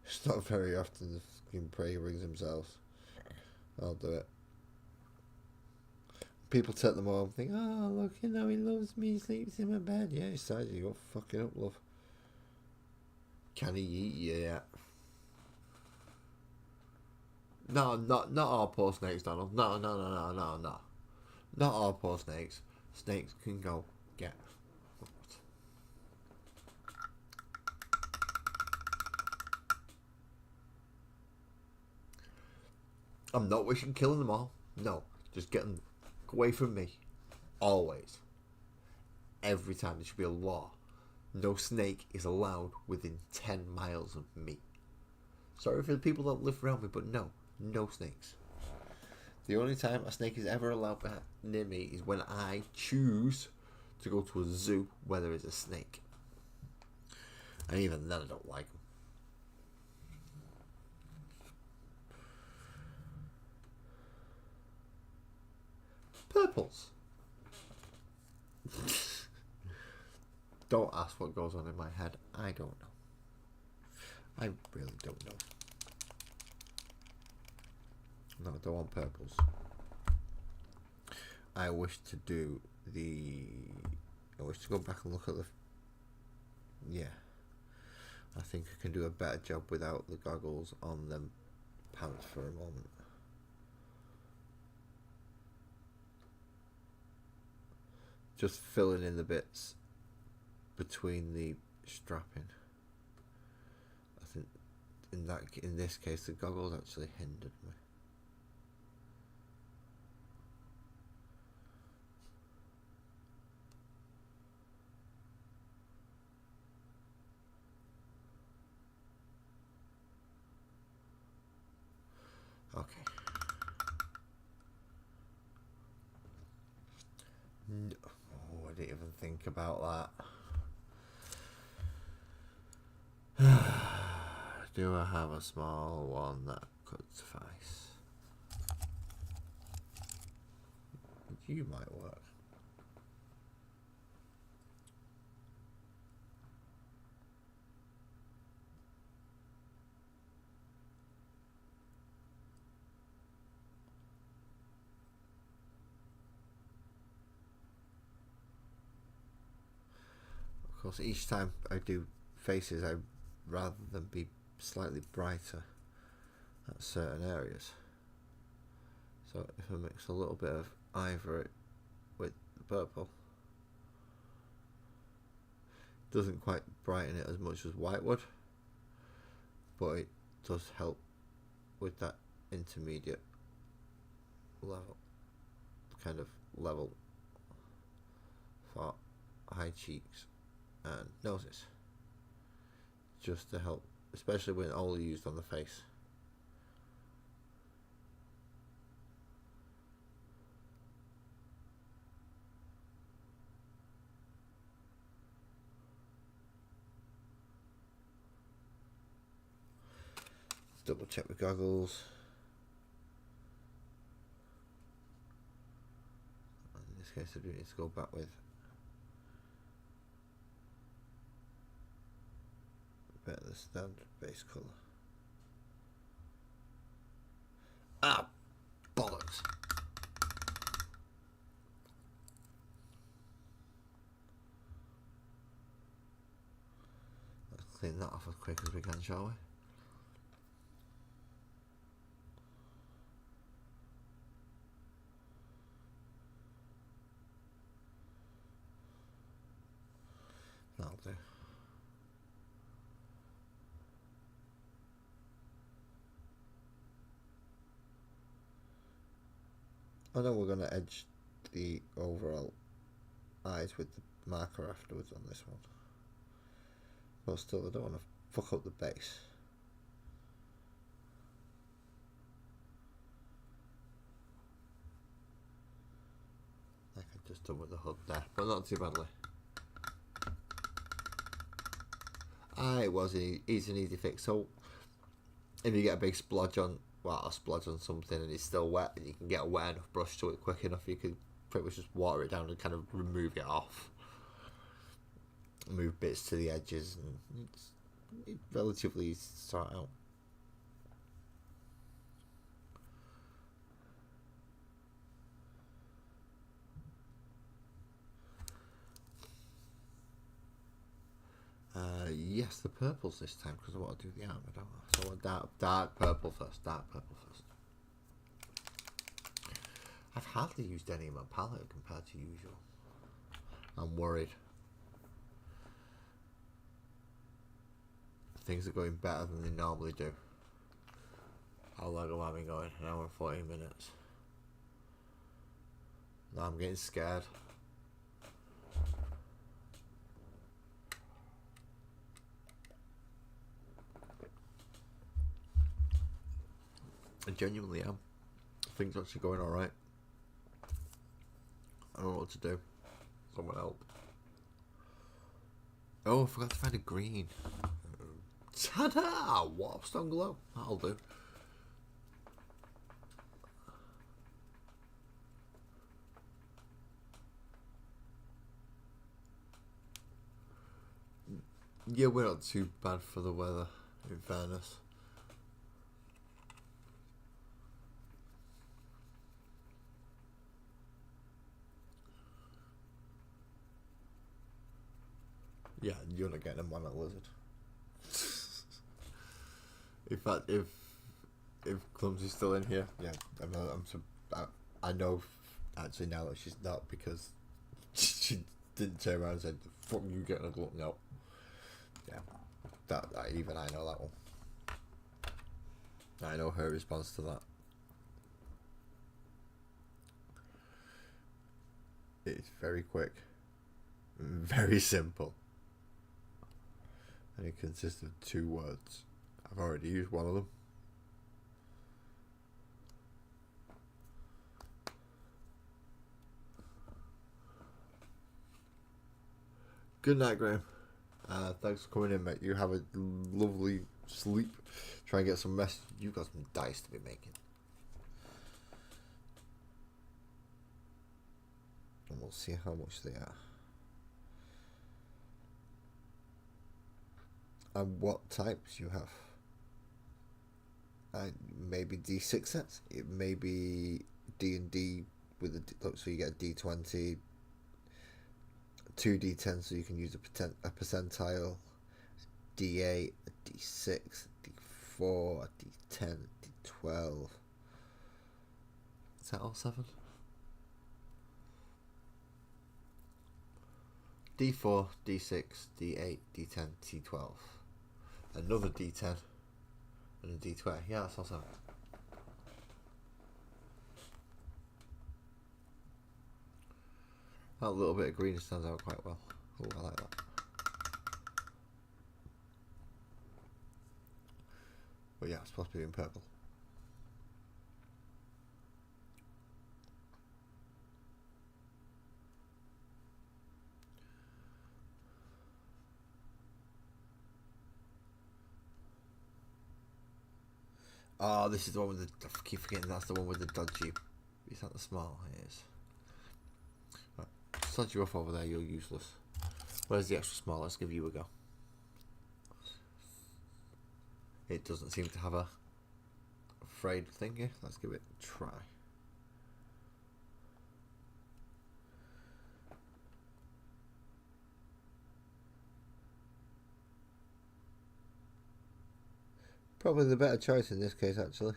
It's not very often the fucking prey brings themselves. I'll do it. People take them home and think, oh, look, he loves me, he sleeps in my bed. Yeah, he's tired, you go fucking up, love. Can he eat you yet? No, not all poor snakes, Donald. No. Not all poor snakes. Snakes can go get fucked. I'm not wishing killing them all. No, just get them away from me. Always. Every time there should be a law. No snake is allowed within 10 miles of me. Sorry for the people that live around me, but no. No snakes. The only time a snake is ever allowed near me is when I choose to go to a zoo where there is a snake. And even then I don't like them. Purples. Don't ask what goes on in my head. I don't know. I really don't know. No, I don't want purples. I wish to go back and look at the... Yeah. I think I can do a better job without the goggles on them pants for a moment. Just filling in the bits between the strapping. in this case, the goggles actually hindered me. Okay. No. Oh, I didn't even think about that. Do I have a small one that could suffice? You might work. Of course, each time I do faces, I rather than be slightly brighter at certain areas. So if I mix a little bit of ivory with the purple, it doesn't quite brighten it as much as white would, but it does help with that intermediate level, kind of level for high cheeks and noses, just to help, especially when all used on the face. Double check with goggles. In this case, I do need to go back with a bit of the standard base colour. Ah, bollocks! Let's clean that off as quick as we can, shall we? That'll do. I know we're going to edge the overall eyes with the marker afterwards on this one, but still I don't want to fuck up the base. Like I just done with the hood there, but not too badly. It was an easy fix. So if you get a big splodge on, well, a splodge on something and it's still wet, and you can get a wet enough brush to it quick enough, you can pretty much just water it down and kind of remove it off, move bits to the edges, and it's relatively easy to sort out. Yes, the purples this time, because I want to do the armour, don't I? So I want dark purple first. I've hardly used any of my palette compared to usual. I'm worried. Things are going better than they normally do. How long have I been going? An hour and 14 minutes. Now I'm getting scared. I genuinely am. Things are actually going alright. I don't know what to do. Someone help. Oh, I forgot to find a green. Ta-da! Warpstone Glow. That'll do. Yeah, we're not too bad for the weather, in fairness. Yeah, you're not getting a monarch lizard. In fact, if Clumsy's still in here, yeah, I know actually now that she's not, because she didn't turn around and said, "Fuck you, getting a glove." No, yeah, that even I know that one. I know her response to that. It's very quick, very simple, and it consists of 2 words. I've already used one of them. Good night, Graham. Thanks for coming in, mate. You have a lovely sleep. Try and get some rest. You've got some dice to be making. And we'll see how much they are. And what types you have. Maybe D6 sets. It may be D&D with a, so you get a D20, 2 D10 so you can use a percentile, D8, a D6, a D4, a D10, a D12. Is that all 7? D4, D6, D8, D10, D12. Another D10 and a D20. Yeah, that's all 7. That little bit of green stands out quite well. Oh, I like that. But yeah, it's supposed to be in purple. Oh, this is the one with the... I keep forgetting that's the one with the dodgy... Is that the small? It is. Right. Sod you off over there, you're useless. Where's the extra small? Let's give you a go. It doesn't seem to have a frayed thing here. Let's give it a try. Probably the better choice in this case, actually.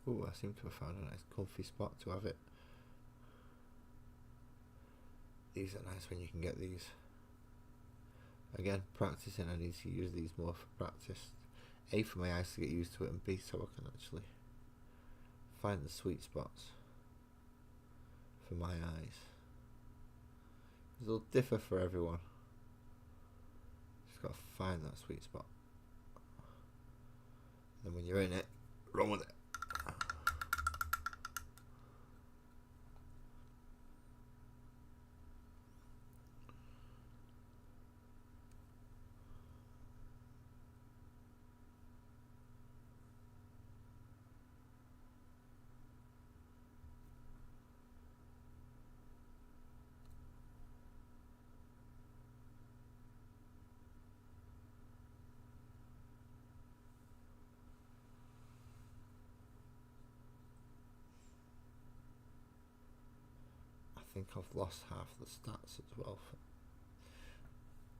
Ooh, I seem to have found a nice comfy spot to have it. These are nice when you can get these. Again, practicing, I need to use these more for practice. A, for my eyes to get used to it, and B, so I can actually find the sweet spots for my eyes. It'll differ for everyone. Just got to find that sweet spot. And then when you're in it, run with it. I think I've lost half the stats as well.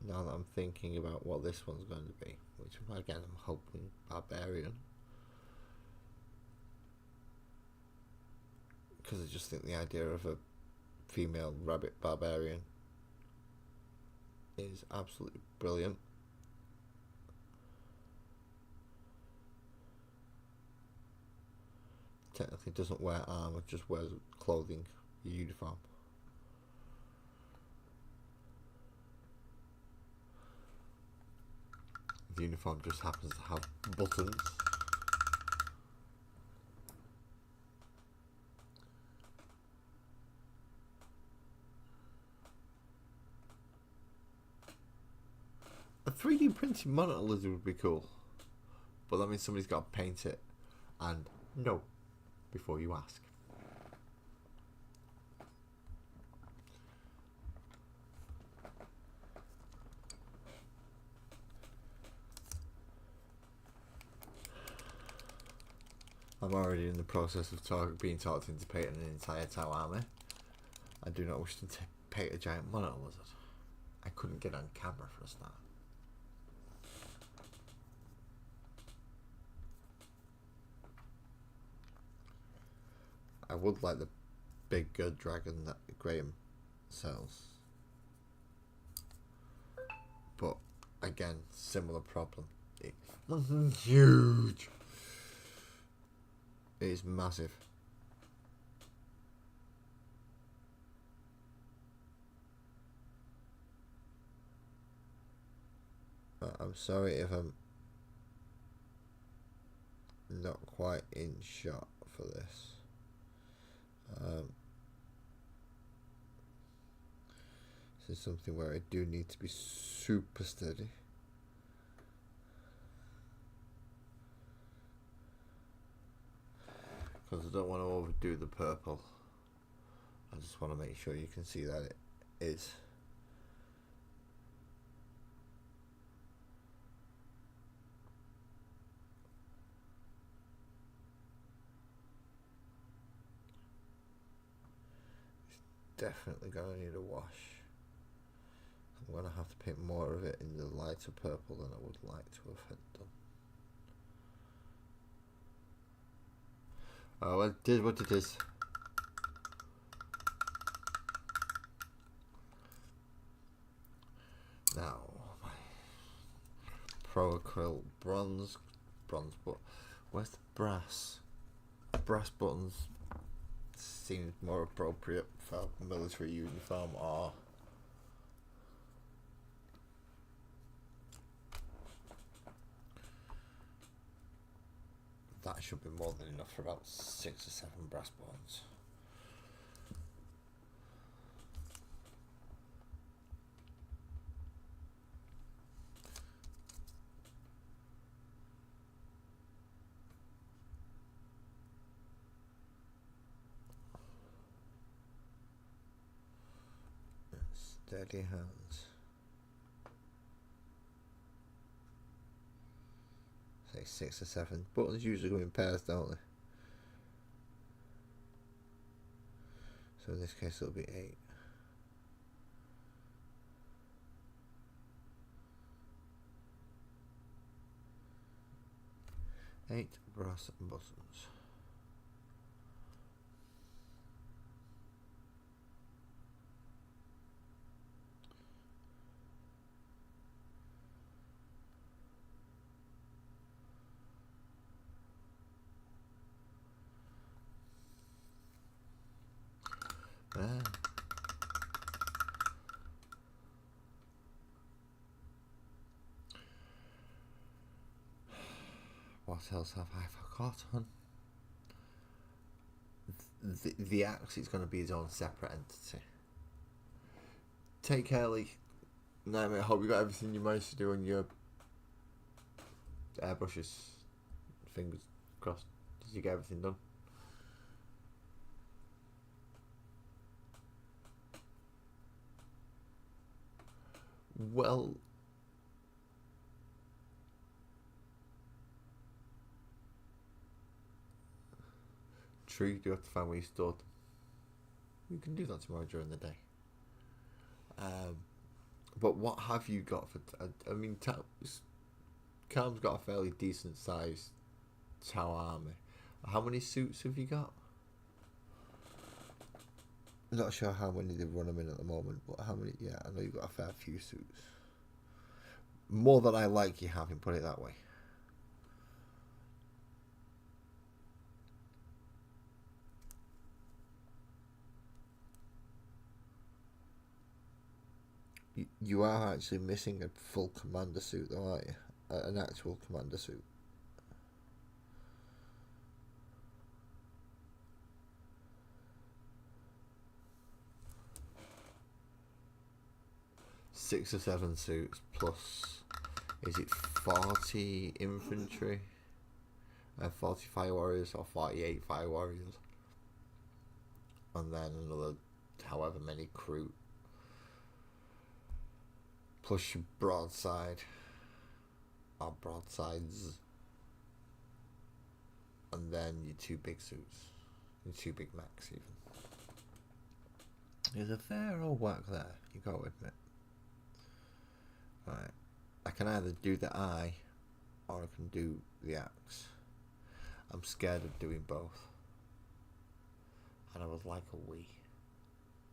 Now that I'm thinking about what this one's going to be, which again I'm hoping barbarian, because I just think the idea of a female rabbit barbarian is absolutely brilliant. Technically doesn't wear armor, just wears clothing, uniform. The uniform just happens to have buttons. A 3D printed monitor lizard would be cool, but that means somebody's got to paint it, and no, before you ask. I'm already in the process of being talked into painting an entire Tau army. I do not wish to paint a giant monitor lizard. I couldn't get on camera for a start. I would like the big good dragon that Graham sells. But again, similar problem. It's huge. It is massive. I'm sorry if I'm not quite in shot for this. This is something where I do need to be super steady. Because I don't want to overdo the purple. I just want to make sure you can see that it is. Definitely gonna need a wash. I'm gonna have to paint more of it in the lighter purple than I would like to have had done. Oh, well, it is what it is. Now, my Pro Acryl bronze, but where's the brass? Brass buttons seems more appropriate for military uniform, or that should be more than enough for about 6 or 7 brass buttons. Steady hands. Say 6 or 7. Buttons usually go in pairs, don't they? So in this case it'll be 8. Eight brass buttons. What else have I forgotten? The axe is going to be its own separate entity. Take care, Lee. Nightmare, I hope you got everything you managed to do on your airbrushes. Fingers crossed. Did you get everything done? Well, true, you do have to find where you stored them. You can do that tomorrow during the day. But what have you got for... I mean, Calm's got a fairly decent sized Tau army. How many suits have you got? I'm not sure how many they run them in at the moment, but how many... Yeah, I know you've got a fair few suits. More than I like you having, put it that way. You are actually missing a full commander suit though, aren't you? An actual commander suit. Six or 7 suits plus, is it 40 infantry? 40 fire warriors or 48 fire warriors? And then another however many crew. Plus your broadside. Or broadsides. And then your 2 big suits. Your 2 big mechs even. There's a fair old whack there, you gotta admit. Right. I can either do the eye or I can do the axe. I'm scared of doing both. and I would like a wee.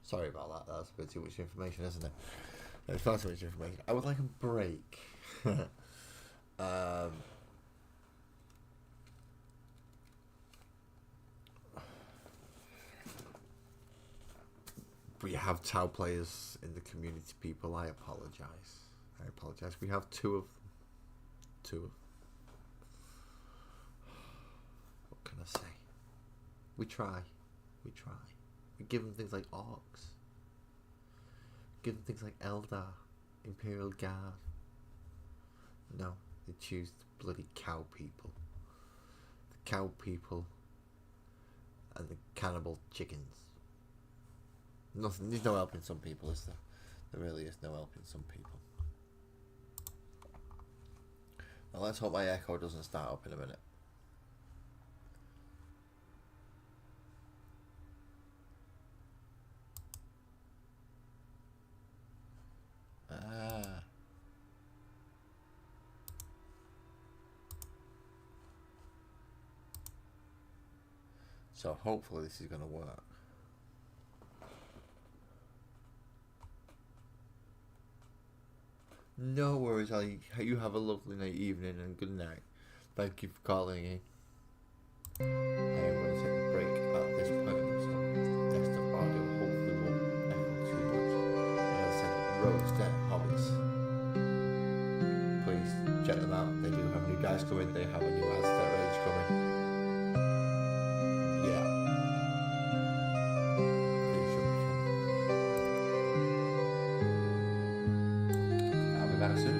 Sorry about that. That's a bit too much information, isn't it? It's far too much information. I would like a break. We have Tau players in the community, people. I apologise. We have two of them. What can I say? We try. We give them things like orcs. Give them things like Eldar, Imperial Guard. No, they choose the bloody cow people. The cow people and the cannibal chickens. Nothing. There's no helping some people, is there? There really is no helping some people. Now let's hope my echo doesn't start up in a minute. So hopefully this is going to work. No worries, Ali. You have a lovely night, evening, and good night. Thank you for calling in. I am going to take a break at this point, so desktop audio hopefully won't echo too much. And as I said, Rose Dead Hobbies. Please check them out. They do have new guys coming. They have a new Aztec range coming. Yeah. It should be fun. I'll be back soon.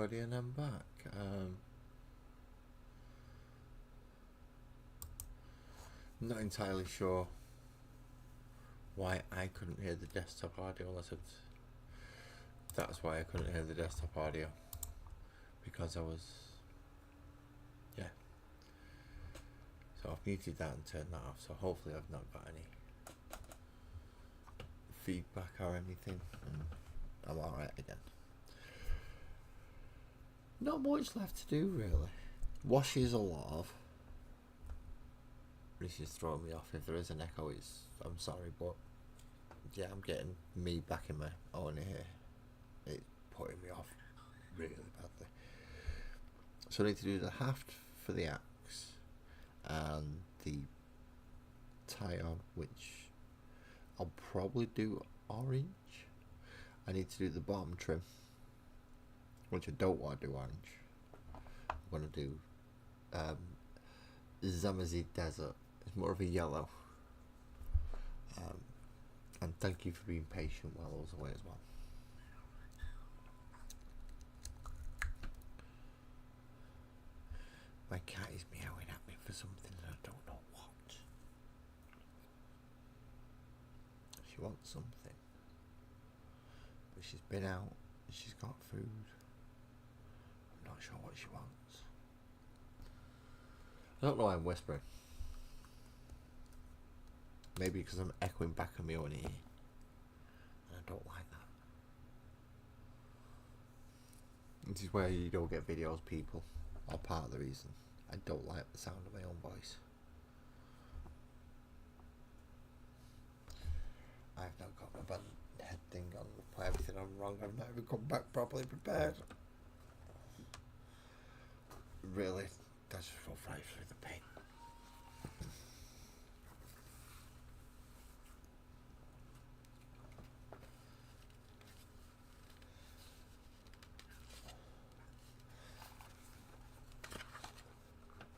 everybody, and I'm back. I'm not entirely sure why I couldn't hear the desktop audio. Unless that's why I couldn't hear the desktop audio, because I was, yeah. So I've muted that and turned that off. So hopefully I've not got any feedback or anything, and I'm alright again. Not much left to do really. Washes a lot of. This is throwing me off. If there is an echo, I'm sorry, but yeah, I'm getting me back in my own ear. It's putting me off really badly. So I need to do the haft for the axe and the tie on, which I'll probably do orange. I need to do the bottom trim, which I don't want to do orange. I'm going to do Zamazid Desert. It's more of a yellow. And thank you for being patient while I was away as well. My cat is meowing at me for something and I don't know what. She wants something. But she's been out and she's got food. I'm not sure what she wants. I don't know why I'm whispering. Maybe because I'm echoing back on my own ear. And I don't like that. This is where you don't get videos, people. Or part of the reason. I don't like the sound of my own voice. I've not got my band head thing on. Put everything on wrong. I've not even come back properly prepared. Really, that's just rough right through the pain.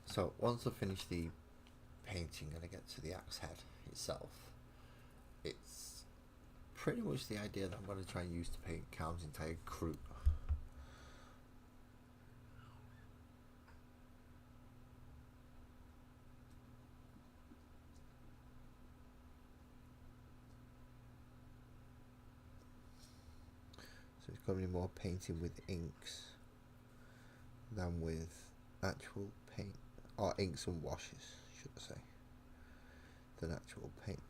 So once I finish the painting and I get to the axe head itself, it's pretty much the idea that I'm going to try and use to paint Calm's entire crew. So it's going to be more painting with inks than with actual paint. Or inks and washes, should I say, than actual paint.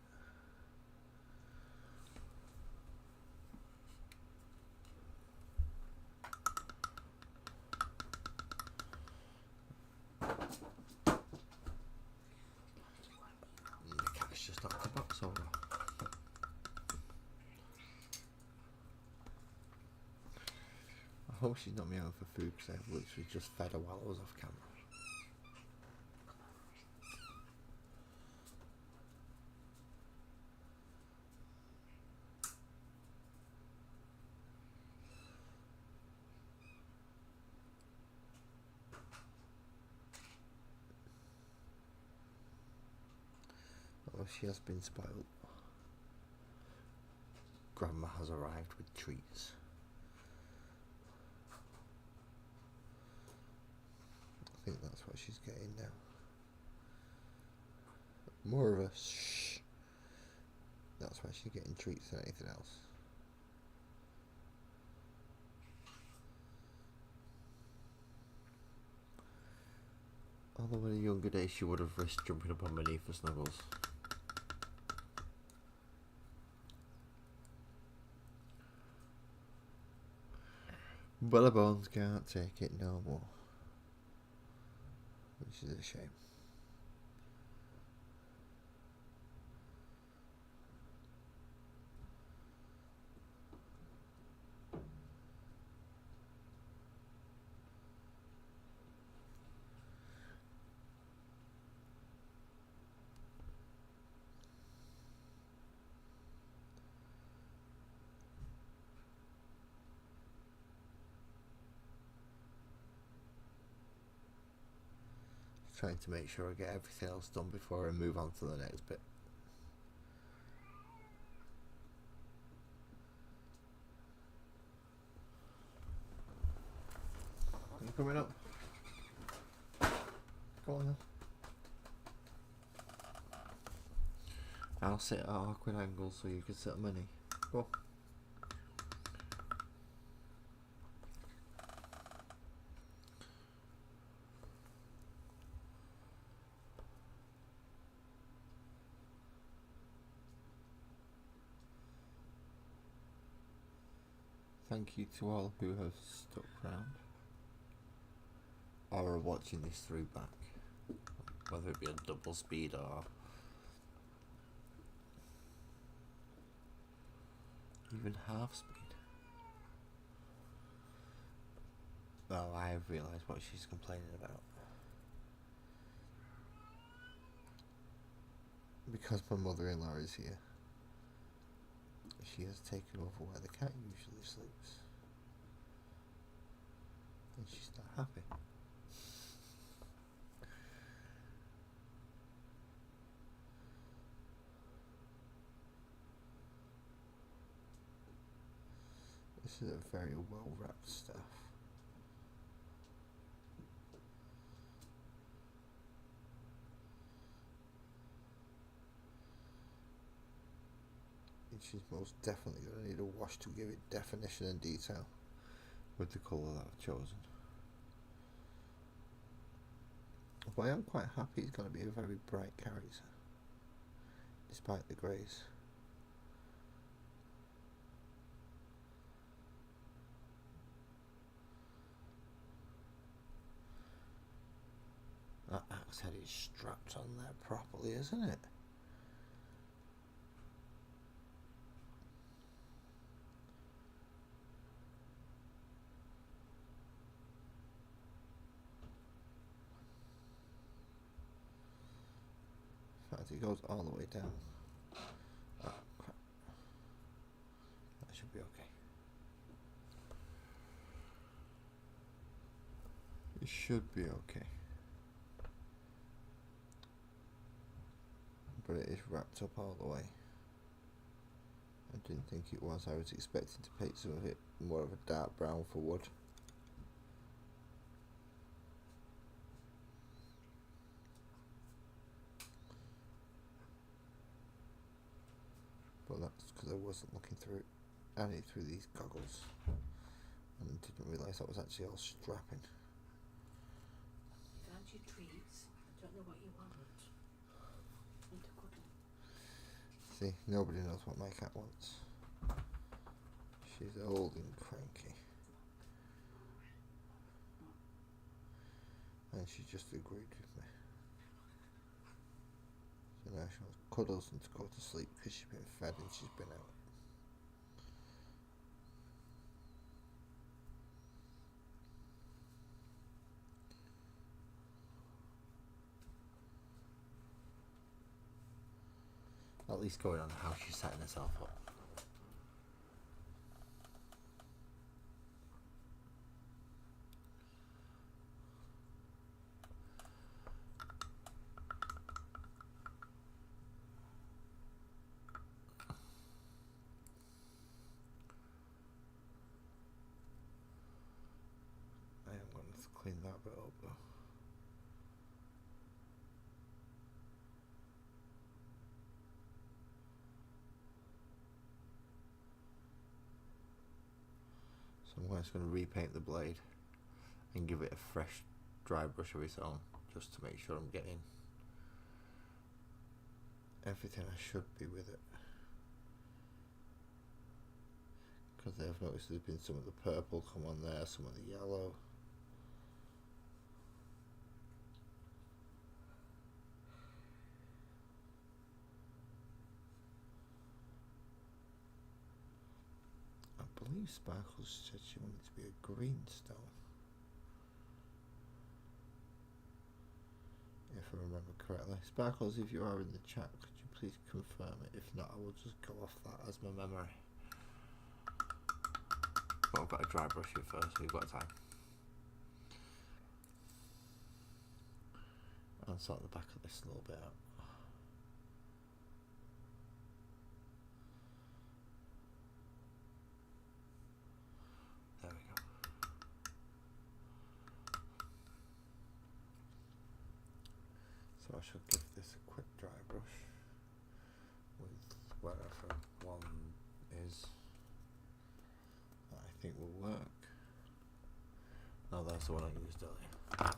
The cat's just knocked the box over. I hope she's not meowing for food because I literally just fed her while I was off camera. Oh, she has been spoiled. Grandma has arrived with treats. I think that's what she's getting now. More of a shh. That's why she's getting treats than anything else. Although in her younger days she would have risked jumping up on my knee for snuggles. But her bones can't take it no more. Which is a shame. Trying to make sure I get everything else done before I move on to the next bit. coming up. Go on then. I'll sit at awkward angles so you can sit at many. Go on. Thank you to all who have stuck around or are watching this through back, whether it be a double speed or even half speed. Oh, I have realised what she's complaining about. Because my mother-in-law is here, she has taken over where the cat usually sleeps. And she's not happy. This is a very well wrapped stuff. And she's most definitely going to need a wash to give it definition and detail with the colour that I've chosen. But I am quite happy it's going to be a very bright character, despite the greys. That axe head is strapped on there properly, isn't it? In fact, it goes all the way down. Oh, crap. That should be okay. It should be okay. But it is wrapped up all the way. I didn't think it was. I was expecting to paint some of it more of a dark brown for wood. But that's because I wasn't looking through through these goggles and didn't realise that was actually all strapping. You found your treats. I don't know what you want. Need to cook them. See, nobody knows what my cat wants. She's old and cranky. And she just agreed with me. So now she wants cuddles and to go to sleep because she's been fed and she's been out. At least going on how she's setting herself up. I am going to clean that bit up though. So I'm just going to repaint the blade and give it a fresh dry brush of its own, just to make sure I'm getting everything I should be with it. Because I've noticed there's been some of the purple come on there, some of the yellow. I believe Sparkles said she wanted to be a green stone. If I remember correctly. Sparkles, if you are in the chat, could you please confirm it? If not, I will just go off that as my memory. But I've got to dry brush it first, so you've got time. I'll sort the back of this a little bit out. There we go. So I should give this a quick dry brush with wherever one is that I think will work. Oh, that's the one I used earlier.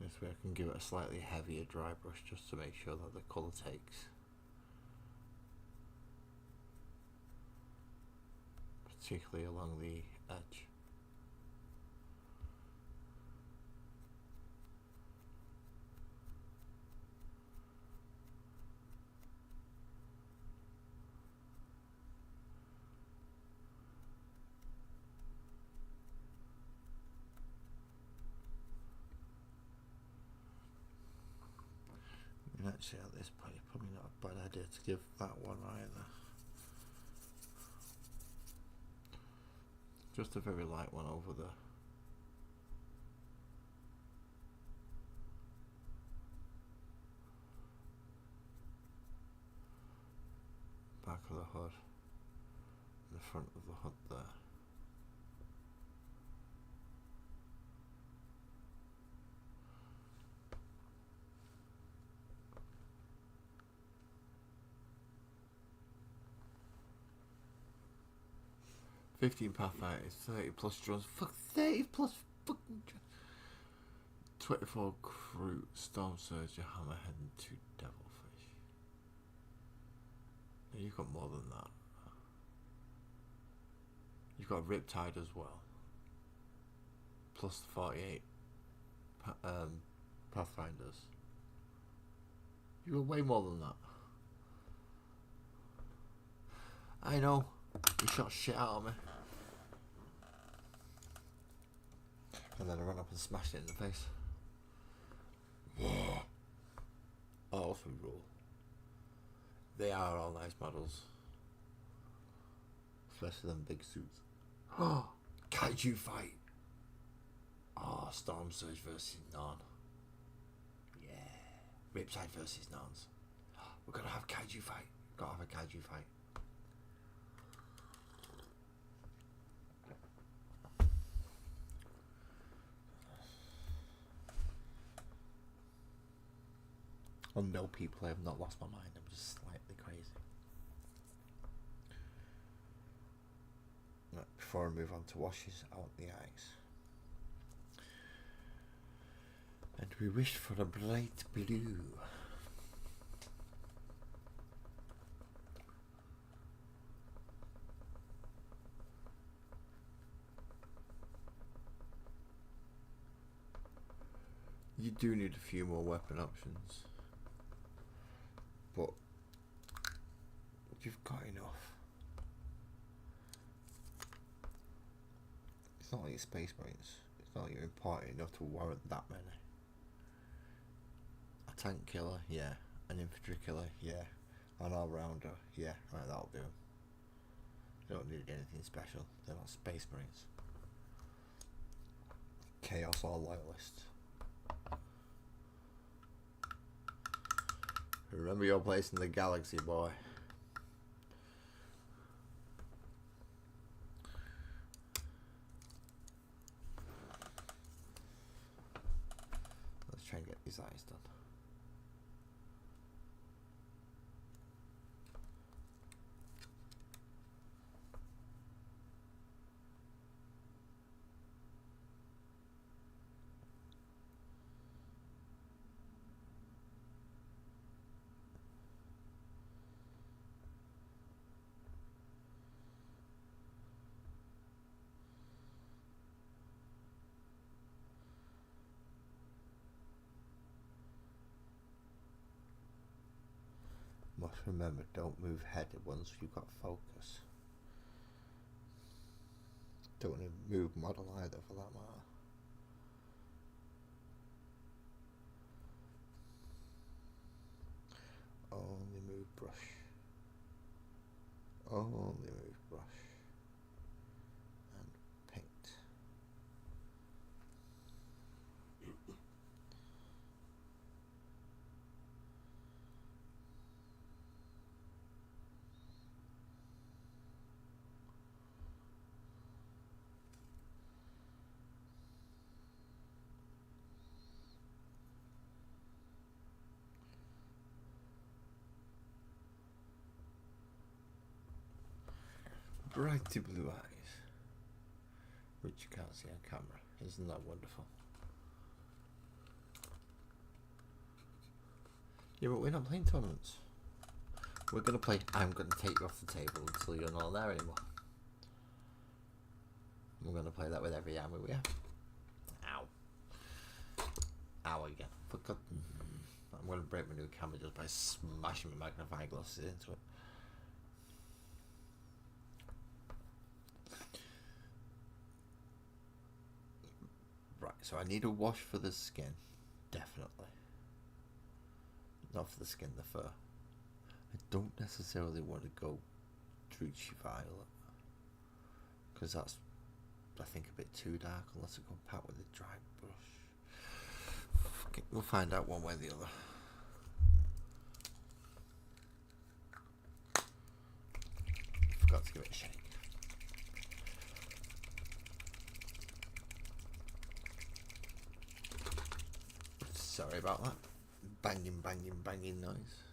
This way I can give it a slightly heavier dry brush just to make sure that the colour takes. Particularly along the edge. And actually at this point it's probably not a bad idea to give that one either. Just a very light one over the back of the hood, and the front of the hood there. £15 Pathfinders, 30 plus drones. Fuck 30 plus fucking drones. 24 Crew, Storm Surger, Hammerhead, and 2 Devilfish. No, you've got more than that. You've got Riptide as well. Plus the 48 Pathfinders. You've got way more than that. I know. You shot shit out of me. And then I ran up and smashed it in the face. Yeah. Awesome rule. They are all nice models. Especially them big suits. Oh, Kaiju fight. Oh, Storm Surge versus Non. Yeah. Riptide versus Nons. We're gonna have Kaiju fight. Gotta have a Kaiju fight. On no people, I have not lost my mind. I'm just slightly crazy. Right, before I move on to washes, I want the eyes. And we wish for a bright blue. You do need a few more weapon options. But you've got enough. It's not like your Space Marines. It's not like you're important enough to warrant that many. A tank killer, yeah. An infantry killer, yeah. An all-rounder, yeah. Right, that'll do. They don't need anything special. They're not Space Marines. Chaos or Loyalists. Remember your place in the galaxy, boy. Let's try and get these eyes done. Must remember, don't move head once you've got focus. Don't move model either, for that matter. Only move brush. Only move brush. And paint. brighty blue eyes, which you can't see on camera. Isn't that wonderful? Yeah, but we're not playing tournaments. We're going to play I'm going to take you off the table until you're not there anymore. We're going to play that with every army we have. Ow. Ow again. For God. I'm going to break my new camera just by smashing my magnifying glasses into it. Right, so I need a wash for the skin. Definitely. Not for the skin, the fur. I don't necessarily want to go Druchii Violet, because that's, I think, a bit too dark unless I go pat with a dry brush. Okay, we'll find out one way or the other. Forgot to give it a shake. Sorry about that. Banging, banging, banging noise.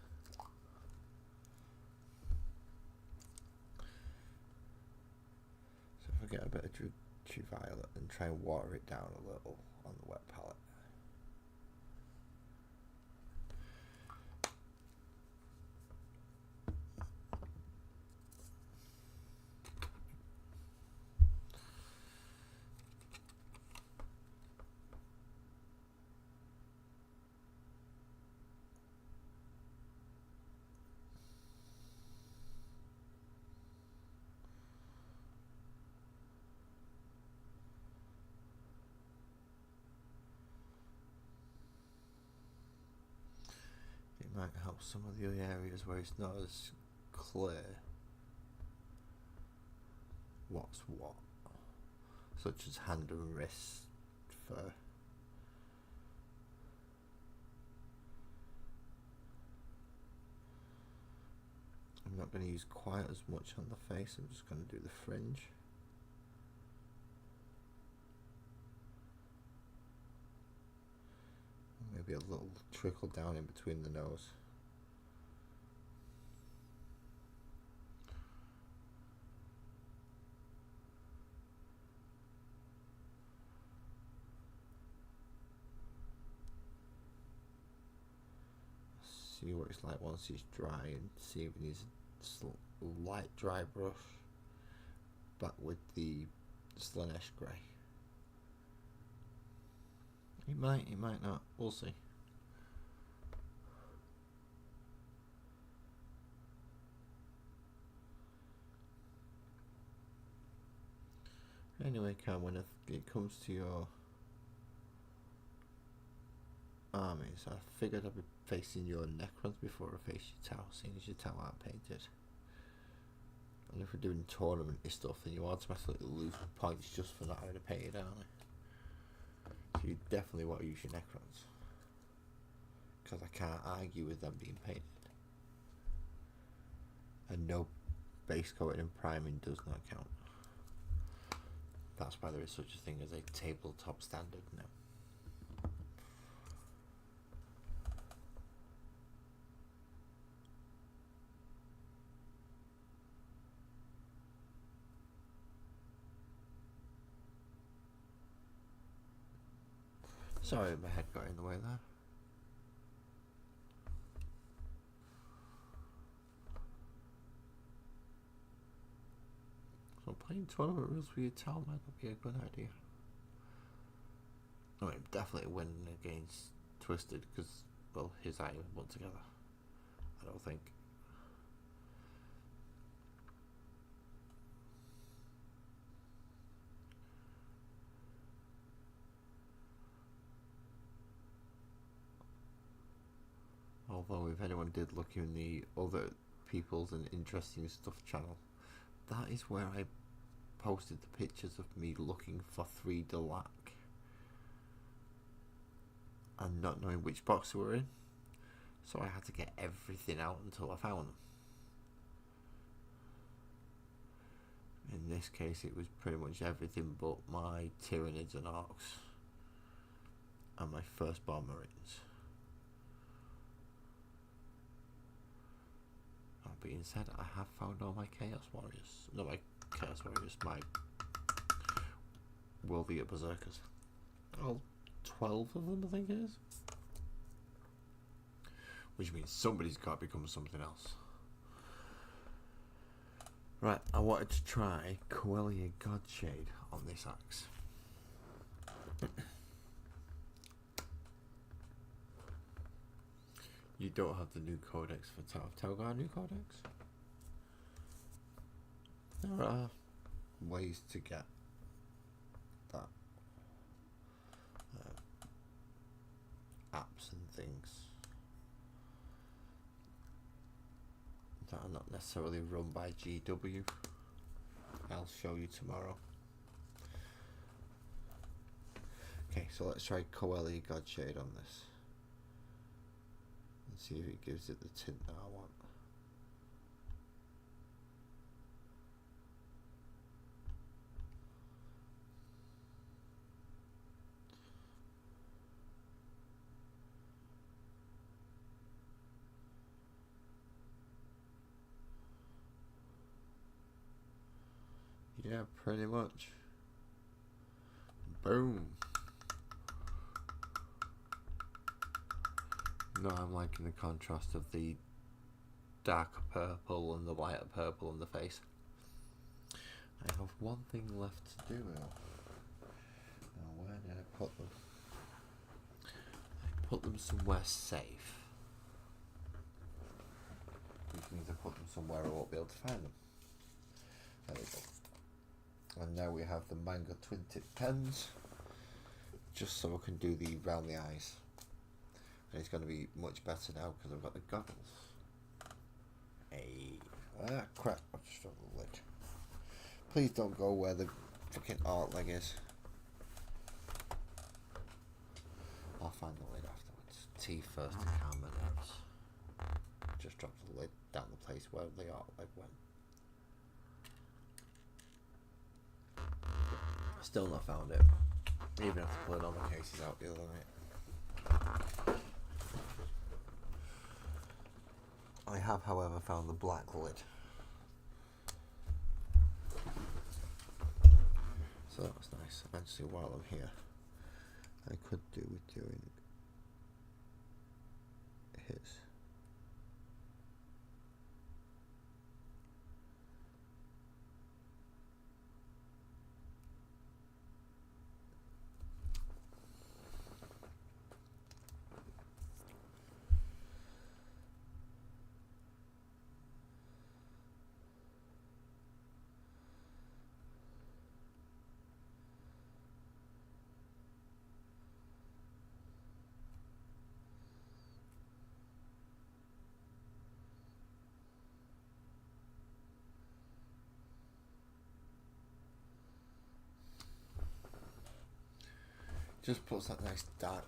So if I get a bit of Druchii Violet and try and water it down a little on the wet palette. Might help some of the other areas where it's not as clear what's what, such as hand and wrist fur. I'm not going to use quite as much on the face, I'm just going to do the fringe. Maybe a little trickle down in between the nose. See what it's like once it's dry and see if it needs a light dry brush back with the Slaanesh grey. It might not. We'll see. Anyway, Cam, when it comes to your armies, I figured I'd be facing your Necrons before I face your Tau, seeing as your Tau aren't painted. And if we're doing tournament stuff, then you automatically lose points just for not having a painted army. So you definitely want to use your Necrons, because I can't argue with them being painted. And no base coating and priming does not count. That's why there is such a thing as a tabletop standard now. Sorry, my head got in the way there. So playing tournament rules for your Tau might not be a good idea. I mean, definitely winning against Twisted, because, well, his eye was put together. I don't think. Although if anyone did look in the other people's and interesting stuff channel, that is where I posted the pictures of me looking for 3 Delac and not knowing which box we were in, so I had to get everything out until I found them. In this case it was pretty much everything but my Tyranids and Orcs and my firstborn Marines. That being said, I have found all my Chaos Warriors. No, my Chaos Warriors, my World Eater Berserkers. All 12 of them, I think it is. Which means somebody's got to become something else. Right, I wanted to try Coelia Godshade on this axe. You don't have the new codex for Telgar new codex? There are ways to get that. Apps and things that are not necessarily run by GW. I'll show you tomorrow. Okay, so let's try Coelia Godshade on this. And see if it gives it the tint that I want. Yeah, pretty much. Boom. No, I'm liking the contrast of the darker purple and the lighter purple on the face. I have one thing left to do now. Now, where did I put them? I put them somewhere safe. Which means I put them somewhere I won't be able to find them. There we go. And now we have the Manga twin tip pens, just so I can do the round the eyes. And it's going to be much better now because I've got the goggles. Hey, crap! I just dropped the lid. Please don't go where the fucking art leg is. I'll find the lid afterwards. Tea first to calm my nerves. Just dropped the lid down the place where the art leg went. Still not found it. Even after pulling all the cases out the other night. I have, however, found the black lid. So that was nice. Eventually, while I'm here, I could do with doing his. Just puts that nice dark,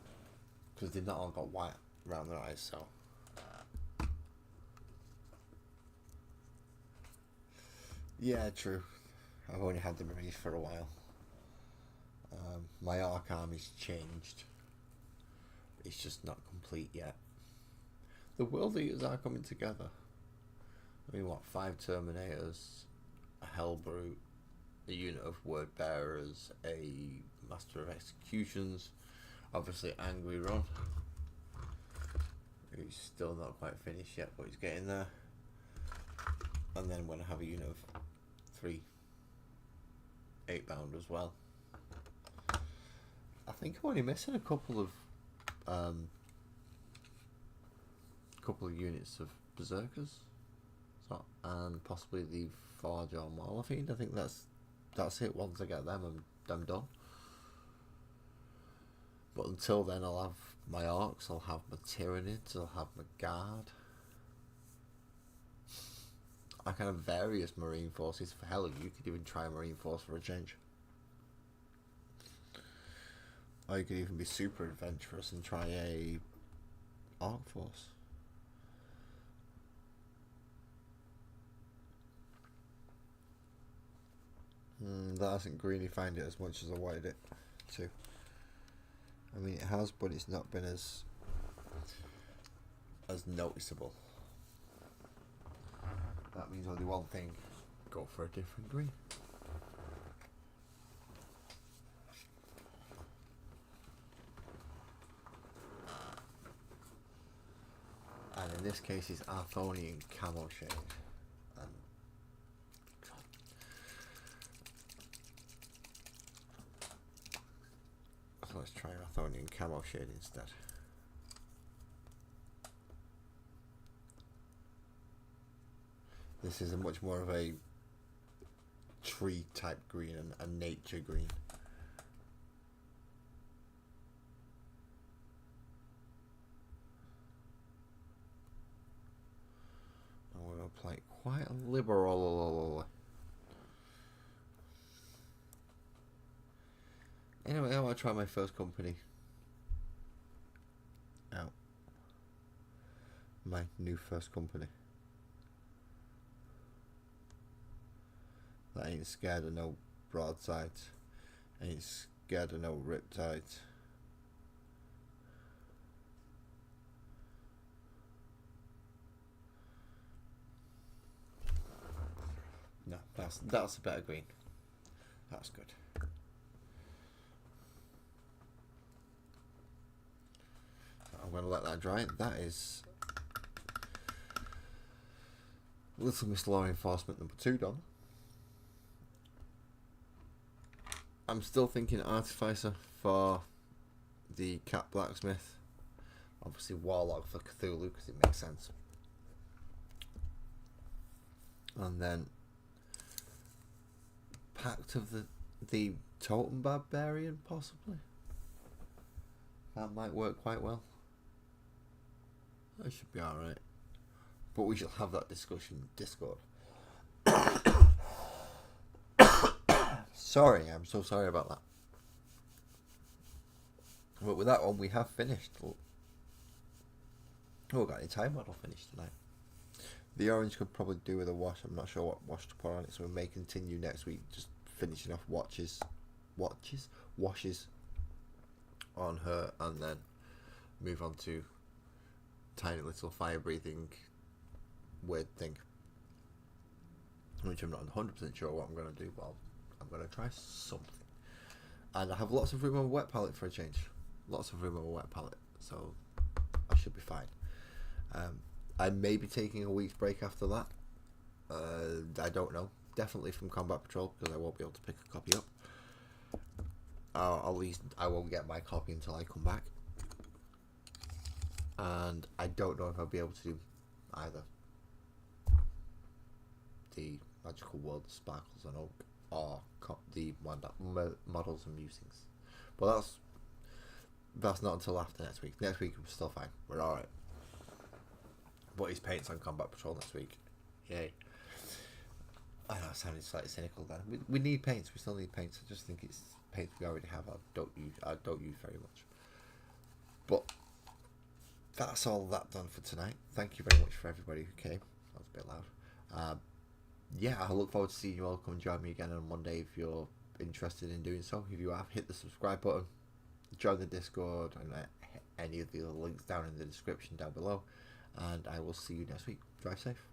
because they've not all got white around their eyes, so. Yeah, true. I've only had the Marines for a while. My Arc Army's changed. It's just not complete yet. The World Eaters are coming together. I mean, what, 5 Terminators, a Hellbrute, a unit of Word Bearers, a Master of Executions, obviously Angry Run, who's still not quite finished yet, but he's getting there. And then we're going to have a unit of 3 8-bound as well. I think I'm only missing a couple of units of Berserkers, so, and possibly the Forge or Maulfiend. I think that's it. Once I get them, I'm done. But until then, I'll have my Orcs, I'll have my Tyranids, I'll have my Guard. I can have various Marine forces. For hell, you could even try a Marine force for a change. Or you could even be super adventurous and try a Orc force. That hasn't really found it as much as I wanted it to. I mean, it has, but it's not been as noticeable. That means only one thing. go for a different green. And in this case, it's Arthonian Camo Shade. And so let's try Arthonian Camo Shade instead. This is a much more of a tree type green and a nature green. And we're going to play quite a liberal. Anyway, I want to try my first company out. My new first company. That ain't scared of no broadsides. Ain't scared of no riptides. No, that's a better green. That's good. I'm going to let that dry. That is Little Miss Law Enforcement number 2 done. I'm still thinking Artificer for the Cat Blacksmith. Obviously Warlock for Cthulhu because it makes sense. And then Pact of the Totem Barbarian, possibly. That might work quite well. That should be alright. But we shall have that discussion in Discord. Sorry, I'm so sorry about that. But with that one, we have finished. Oh, we've got an entire model finished tonight. The orange could probably do with a wash. I'm not sure what wash to put on it, so we may continue next week just finishing off washes on her, and then move on to tiny little fire breathing weird thing, which I'm not 100% sure what I'm going to do, but I'm going to try something. And I have lots of room on a wet palette for a change. Lots of room on a wet palette, so I should be fine. I may be taking a week's break after that. I don't know. Definitely from Combat Patrol, because I won't be able to pick a copy up. At least I won't get my copy until I come back. And I don't know if I'll be able to do either the Magical World of Sparkles and Oak or the Models and Musings. But that's not until after next week. Next week we're still fine. We're alright. But he's paints on Combat Patrol next week. Yay. I know I sounded slightly cynical then. We need paints. We still need paints. I just think it's paints we already have. I don't use very much. But that's all that done for tonight. Thank you very much for everybody who came. That was a bit loud. Yeah, I look forward to seeing you all. Come and join me again on Monday if you're interested in doing so. If you have, hit the subscribe button, join the Discord, and any of the other links down in the description down below. And I will see you next week. Drive safe.